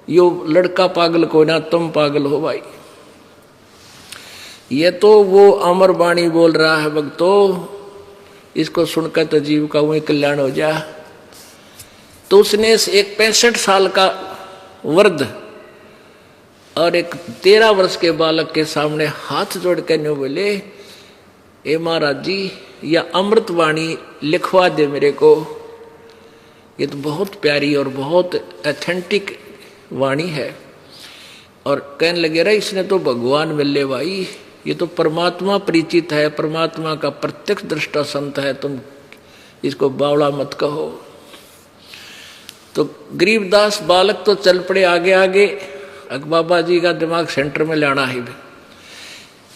यो लड़का पागल को ना तुम पागल हो भाई। ये तो वो अमर वाणी बोल रहा है भक्तों, इसको सुनकर तो जीव का वही कल्याण हो जाए। तो उसने एक 65 साल का वृद्ध और एक 13 वर्ष के बालक के सामने हाथ जोड़ कर न्यू बोले, ए महाराज जी यह अमृत वाणी लिखवा दे मेरे को। ये तो बहुत प्यारी और बहुत ऑथेंटिक वाणी है। और कहने लगे, रे इसने तो भगवान मिले भाई, ये तो परमात्मा परिचित है, परमात्मा का प्रत्यक्ष दृष्टा संत है, तुम इसको बावड़ा मत कहो। तो गरीबदास बालक तो चल पड़े आगे आगे, बाबा जी का दिमाग सेंटर में लाना है।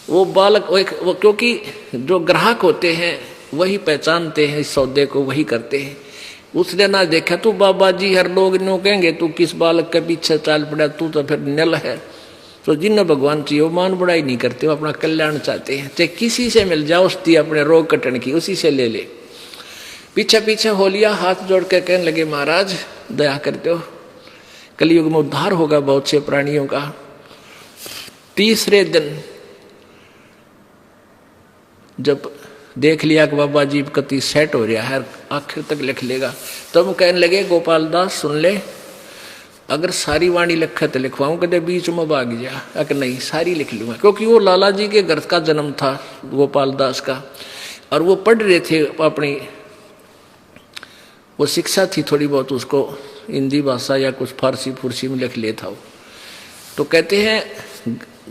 वो बालक वो क्योंकि जो ग्राहक होते हैं वही पहचानते हैं इस सौदे को, वही करते हैं। उसने ना देखा तो बाबा जी हर लोग नो कहेंगे तू किस बालक के पीछे चाल पड़ा, तू तो फिर नल है। तो जिन्हें भगवान चाहिए वो मान बुराई नहीं करते, वो अपना कल्याण चाहते हैं। चाहे किसी से मिल जाओ उसकी अपने रोग कटन की, उसी से ले ले। पीछे पीछे हो लिया, हाथ जोड़ के कहने लगे महाराज दया करते हो, कलयुग में उद्धार होगा बहुत से प्राणियों का। तीसरे दिन जब देख लिया कि बाबा जी कति सेट हो रहा है, आखिर तक लिख लेगा, तब वो कहने लगे गोपाल दास सुन ले, अगर सारी वाणी लिखे तो लिखवाऊं, कदे बीच में भाग जा, अगर नहीं सारी लिख लूंगा। क्योंकि वो लाला जी के घर का जन्म था गोपाल दास का, और वो पढ़ रहे थे अपनी, वो शिक्षा थी थोड़ी बहुत उसको, हिंदी भाषा या कुछ फारसी फुरसी में लिख लेता वो। तो कहते हैं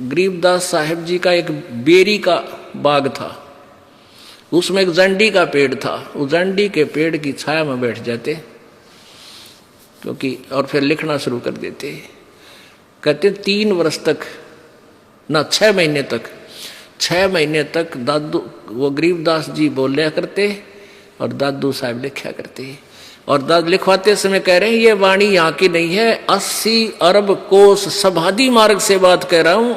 गरीबदास साहिब जी का एक बेरी का बाग था, उसमें एक जंडी का पेड़ था, उस जंडी के पेड़ की छाया में बैठ जाते क्योंकि, और फिर लिखना शुरू कर देते। कहते 3 वर्ष तक ना 6 महीने तक, 6 महीने तक दादू वो गरीबदास जी बोलिया करते और दादू साहब लिखा करते। और दाद लिखवाते समय कह रहे हैं ये वाणी यहाँ की नहीं है, 80 अरब कोस समाधि मार्ग से बात कह रहा हूं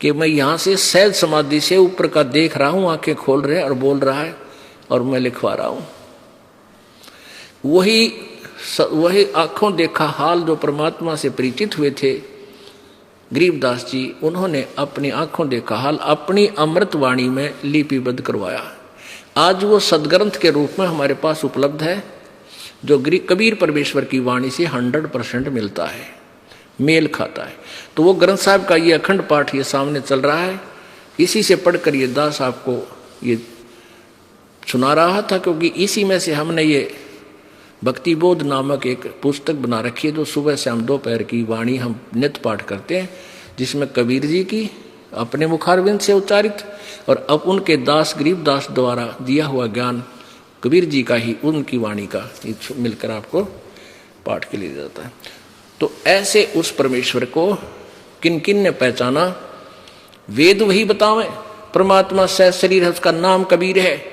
कि मैं यहां से सहज समाधि से ऊपर का देख रहा हूं, आंखें खोल रहे और बोल रहा है और मैं लिखवा रहा हूं। वही आंखों देखा हाल जो परमात्मा से परिचित हुए थे गरीबदास जी, उन्होंने अपनी आंखों देखा हाल अपनी अमृत वाणी में लिपिबद्ध करवाया। आज वो सदग्रंथ के रूप में हमारे पास उपलब्ध है, जो कबीर परमेश्वर की वाणी से 100% मिलता है, मेल खाता है। तो वो ग्रंथ साहब का ये अखंड पाठ ये सामने चल रहा है, इसी से पढ़कर ये दास आपको ये सुना रहा था, क्योंकि इसी में से हमने ये भक्ति बोध नामक एक पुस्तक बना रखी है, जो सुबह शाम दोपहर की वाणी हम नित्य पाठ करते हैं, जिसमें कबीर जी की अपने मुखारविंद से उच्चारित और अब उनके दास गरीबदास द्वारा दिया हुआ ज्ञान कबीर जी का ही, उनकी वाणी का मिलकर आपको पाठ के लिए जाता है। तो ऐसे उस परमेश्वर को किन किन ने पहचाना, वेद वही बतावे, परमात्मा सह शरीर है, उसका नाम कबीर है,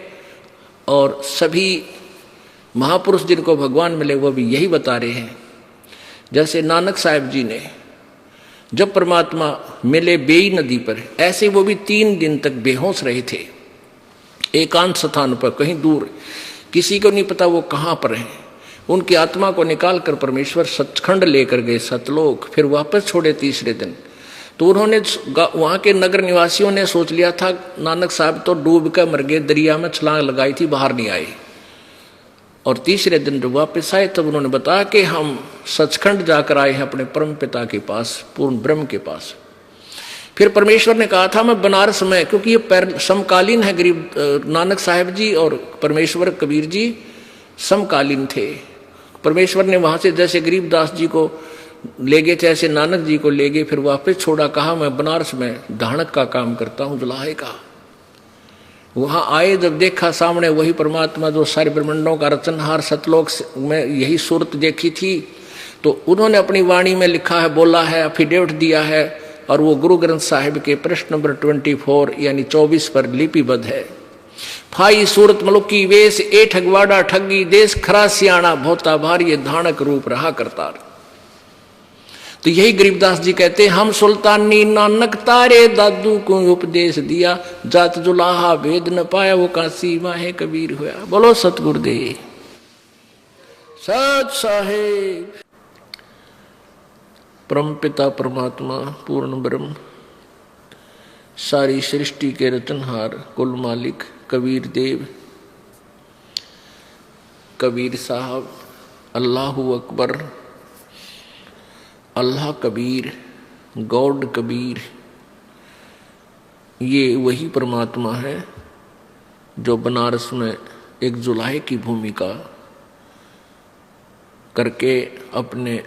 और सभी महापुरुष जिनको भगवान मिले वो भी यही बता रहे हैं। जैसे नानक साहब जी ने जब परमात्मा मिले बेई नदी पर, ऐसे वो भी 3 दिन तक बेहोश रहे थे, एकांत स्थान पर कहीं दूर, किसी को नहीं पता वो कहाँ पर हैं। उनकी आत्मा को निकाल कर परमेश्वर सचखंड लेकर गए सतलोक, फिर वापस छोड़े तीसरे दिन। तो उन्होंने वहाँ के नगर निवासियों ने सोच लिया था नानक साहब तो डूब कर मर गए, दरिया में छलांग लगाई थी, बाहर नहीं आए। और तीसरे दिन जब वापस आए तब उन्होंने बताया कि हम सचखंड जाकर आए हैं अपने परम पिता के पास, पूर्ण ब्रह्म के पास। फिर परमेश्वर ने कहा था मैं बनारस में, क्योंकि ये समकालीन है, गरीब नानक साहब जी और परमेश्वर कबीर जी समकालीन थे। परमेश्वर ने वहां से जैसे गरीबदास जी को ले गए थे ऐसे नानक जी को ले गए, फिर वापस छोड़ा, कहा मैं बनारस में धाणक का काम करता हूं, जुलाहे का। वहां आए जब देखा सामने वही परमात्मा जो सारे ब्रह्मांडों का रचनहार सतलोक में यही सूरत देखी थी, तो उन्होंने अपनी वाणी में लिखा है, बोला है, अफिडेविट दिया है, और वो गुरु ग्रंथ साहिब के प्रश्न नंबर 24 यानी 24 पर लिपिबद्ध है। फाई सूरत मलुकी वेश ए ठगवाड़ा ठगी देश खरा सियाणा भोता भारी धानक रूप रहा करतार। तो यही गरीबदास जी कहते हैं हम सुल्तानी नानक तारे दादू को उपदेश दिया, जात जुलाहा भेद न पाया वो काशी माहे कबीर हुआ। बोलो सतगुरुदेव सत साहेब। परम पिता परमात्मा पूर्ण ब्रह्म सारी सृष्टि के रचनहार कुल मालिक कबीर देव, कबीर साहब, अल्लाहु अकबर, अल्लाह कबीर, गॉड कबीर, ये वही परमात्मा है जो बनारस में एक जुलाहे की भूमिका करके अपने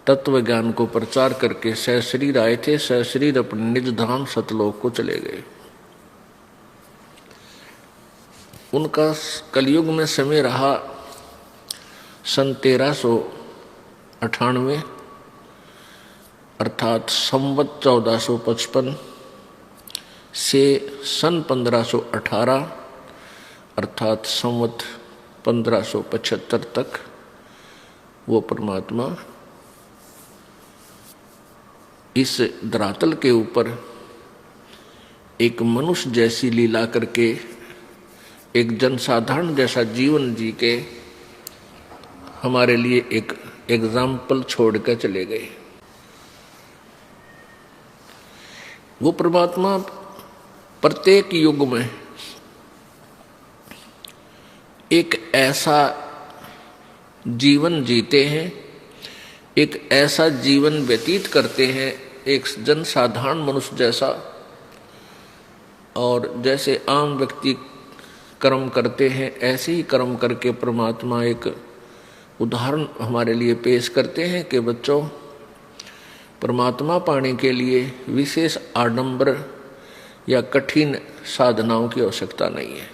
तत्व ज्ञान को प्रचार करके सहशरीर आए थे। सहशरीर अपने निज धाम सतलोक को चले गए। उनका कलयुग में समय रहा सन 1398 अर्थात संवत 1455 से सन 1518 अर्थात संवत 1575 तक वो परमात्मा इस धरातल के ऊपर एक मनुष्य जैसी लीला करके एक जनसाधारण जैसा जीवन जी के हमारे लिए एक एग्जाम्पल छोड़ कर चले गए। वो परमात्मा प्रत्येक युग में एक ऐसा जीवन जीते हैं, एक ऐसा जीवन व्यतीत करते हैं, एक जनसाधारण मनुष्य जैसा, और जैसे आम व्यक्ति कर्म करते हैं ऐसे ही कर्म करके परमात्मा एक उदाहरण हमारे लिए पेश करते हैं कि बच्चों, परमात्मा पाने के लिए विशेष आडंबर या कठिन साधनाओं की आवश्यकता नहीं है।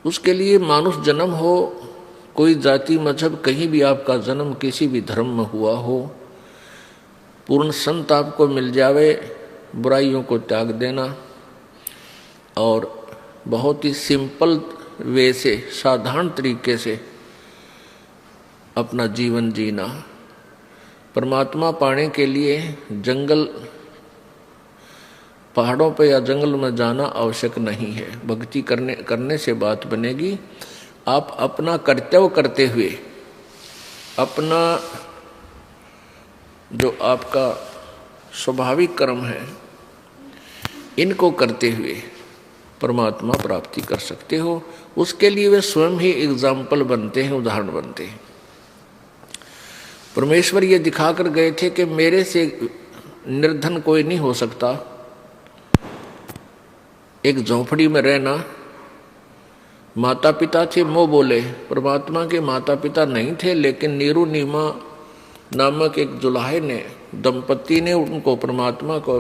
उसके लिए मानुष जन्म हो, कोई जाति मजहब कहीं भी आपका जन्म किसी भी धर्म में हुआ हो, पूर्ण संत आपको मिल जावे, बुराइयों को त्याग देना और बहुत ही सिंपल वे से, साधारण तरीके से अपना जीवन जीना। परमात्मा पाने के लिए जंगल, पहाड़ों पर या जंगल में जाना आवश्यक नहीं है। भक्ति करने से बात बनेगी। आप अपना कर्तव्य करते हुए, अपना जो आपका स्वाभाविक कर्म है, इनको करते हुए परमात्मा प्राप्ति कर सकते हो। उसके लिए वे स्वयं ही एग्जाम्पल बनते हैं, उदाहरण बनते हैं। परमेश्वर ये दिखाकर गए थे कि मेरे से निर्धन कोई नहीं हो सकता। एक झोंपड़ी में रहना, माता पिता थे मोह बोले, परमात्मा के माता पिता नहीं थे, लेकिन नीरू नीमा नामक एक जुलाहे ने, दंपति ने उनको परमात्मा को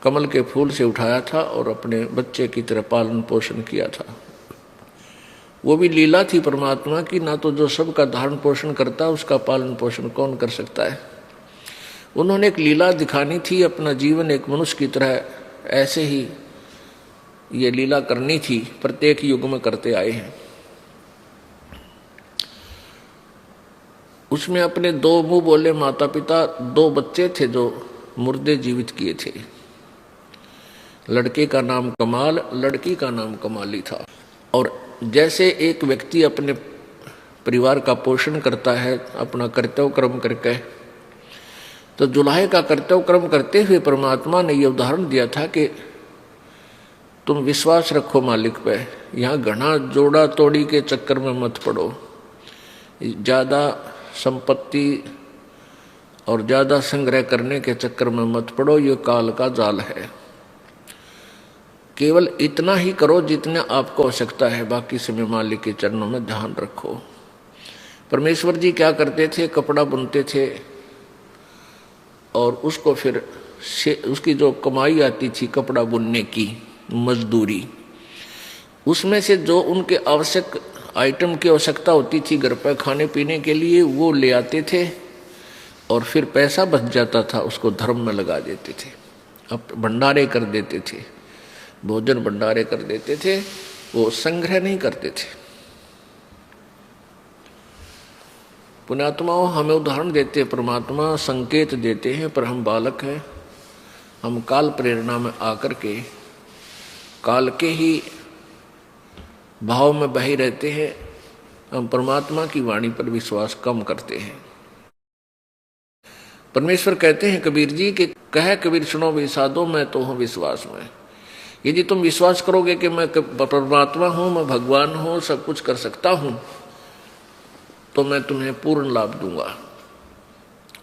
कमल के फूल से उठाया था और अपने बच्चे की तरह पालन पोषण किया था। वो भी लीला थी परमात्मा की, ना तो जो सबका धारण पोषण करता उसका पालन पोषण कौन कर सकता है। उन्होंने एक लीला दिखानी थी, अपना जीवन एक मनुष्य की तरह ऐसे ही ये लीला करनी थी, प्रत्येक युग में करते आए हैं। उसमें अपने दो मुंह बोले माता पिता, दो बच्चे थे जो मुर्दे जीवित किए थे। लड़के का नाम कमाल, लड़की का नाम कमाली था। और जैसे एक व्यक्ति अपने परिवार का पोषण करता है अपना कर्तव्य कर्म करके, तो जुलाहे का कर्तव्य कर्म करते हुए परमात्मा ने यह उदाहरण दिया था कि तुम विश्वास रखो मालिक पे, यहाँ घना जोड़ा तोड़ी के चक्कर में मत पड़ो, ज़्यादा संपत्ति और ज़्यादा संग्रह करने के चक्कर में मत पड़ो, ये काल का जाल है। केवल इतना ही करो जितना आपको आवश्यकता है, बाकी समय मालिक के चरणों में ध्यान रखो। परमेश्वर जी क्या करते थे, कपड़ा बुनते थे और उसको फिर उसकी जो कमाई आती थी कपड़ा बुनने की मजदूरी, उसमें से जो उनके आवश्यक आइटम की आवश्यकता होती थी घर पर खाने पीने के लिए, वो ले आते थे और फिर पैसा बच जाता था उसको धर्म में लगा देते थे, अब भंडारे कर देते थे, भोजन भंडारे कर देते थे, वो संग्रह नहीं करते थे। पुण्यात्माओं हमें उदाहरण देते हैं, परमात्मा संकेत देते हैं, पर हम बालक हैं। हम काल प्रेरणा में आकर के काल के ही भाव में बहे रहते हैं। हम परमात्मा की वाणी पर विश्वास कम करते हैं। परमेश्वर कहते हैं कबीर जी कि कह कबीर सुनो विषादो, मैं तो हूँ विश्वास में। यदि तुम विश्वास करोगे कि मैं परमात्मा हूँ, मैं भगवान हूँ, सब कुछ कर सकता हूँ, तो मैं तुम्हें पूर्ण लाभ दूंगा।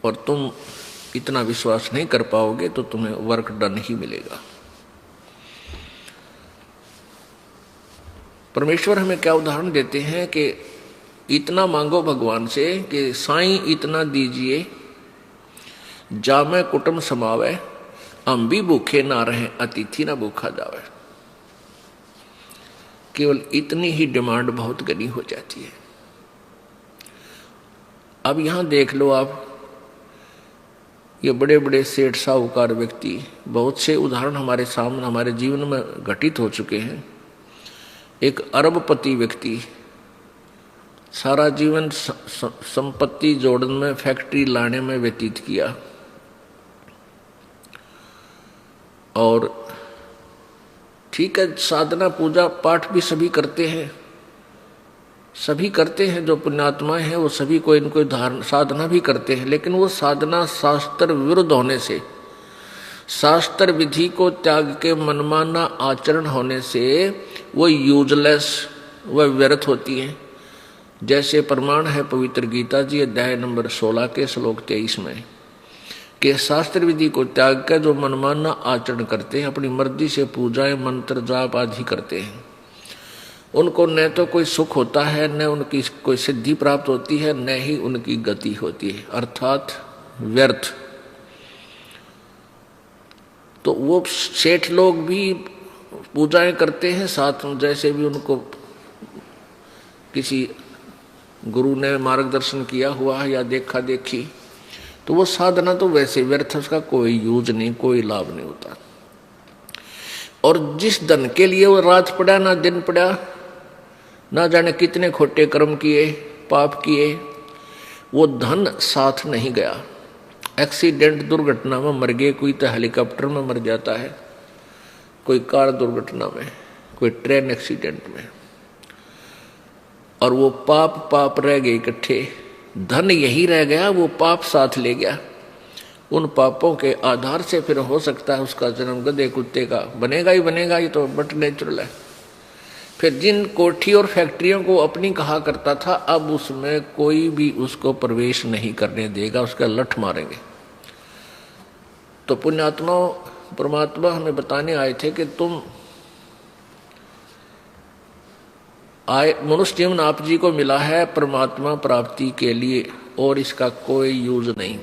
और तुम इतना विश्वास नहीं कर पाओगे तो तुम्हें वर्क डन ही मिलेगा। परमेश्वर हमें क्या उदाहरण देते हैं कि इतना मांगो भगवान से कि साईं इतना दीजिए जामे कुटुंब समावे, हम भी भूखे ना रहे अतिथि ना भूखा जावे। केवल इतनी ही डिमांड बहुत घनी हो जाती है। अब यहां देख लो आप, ये बड़े बड़े सेठ साहूकार व्यक्ति, बहुत से उदाहरण हमारे सामने हमारे जीवन में घटित हो चुके हैं। एक अरबपति व्यक्ति सारा जीवन संपत्ति जोड़ने में, फैक्ट्री लाने में व्यतीत किया और ठीक है, साधना पूजा पाठ भी सभी करते हैं, सभी करते हैं, जो पुण्यात्माएं हैं वो सभी कोई न कोई साधना भी करते हैं, लेकिन वो साधना शास्त्र विरुद्ध होने से, शास्त्र विधि को त्याग के मनमाना आचरण होने से वो यूजलेस, वह व्यर्थ होती है। जैसे प्रमाण है पवित्र गीता जी अध्याय नंबर 16 के श्लोक 23 में कि शास्त्र विधि को त्याग कर जो मनमाना आचरण करते हैं, अपनी मर्जी से पूजाएं मंत्र जाप आदि करते हैं, उनको न तो कोई सुख होता है, न उनकी कोई सिद्धि प्राप्त होती है, न ही उनकी गति होती है, अर्थात व्यर्थ। तो वो सेठ लोग भी पूजाएं करते हैं, साथ में जैसे भी उनको किसी गुरु ने मार्गदर्शन किया हुआ है या देखा देखी, तो वो साधना तो वैसे व्यर्थ, उसका कोई यूज नहीं, कोई लाभ नहीं होता। और जिस धन के लिए वो रात पड़ा ना दिन पड़ा, ना जाने कितने खोटे कर्म किए, पाप किए, वो धन साथ नहीं गया। एक्सीडेंट दुर्घटना में मर गए, कोई तो हेलीकॉप्टर में मर जाता है, कोई कार दुर्घटना में, कोई ट्रेन एक्सीडेंट में, और वो पाप रह गए इकट्ठे, धन यही रह गया, वो पाप साथ ले गया। उन पापों के आधार से फिर हो सकता है उसका जन्म गधे कुत्ते का बनेगा ही बनेगा, ये तो बट नेचुरल है। फिर जिन कोठी और फैक्ट्रियों को अपनी कहा करता था, अब उसमें कोई भी उसको प्रवेश नहीं करने देगा, उसका लठ मारेंगे। तो पुण्यात्मा परमात्मा हमें बताने आए थे कि तुम मनुष्य जीवन आप जी को मिला है परमात्मा प्राप्ति के लिए, और इसका कोई यूज नहीं।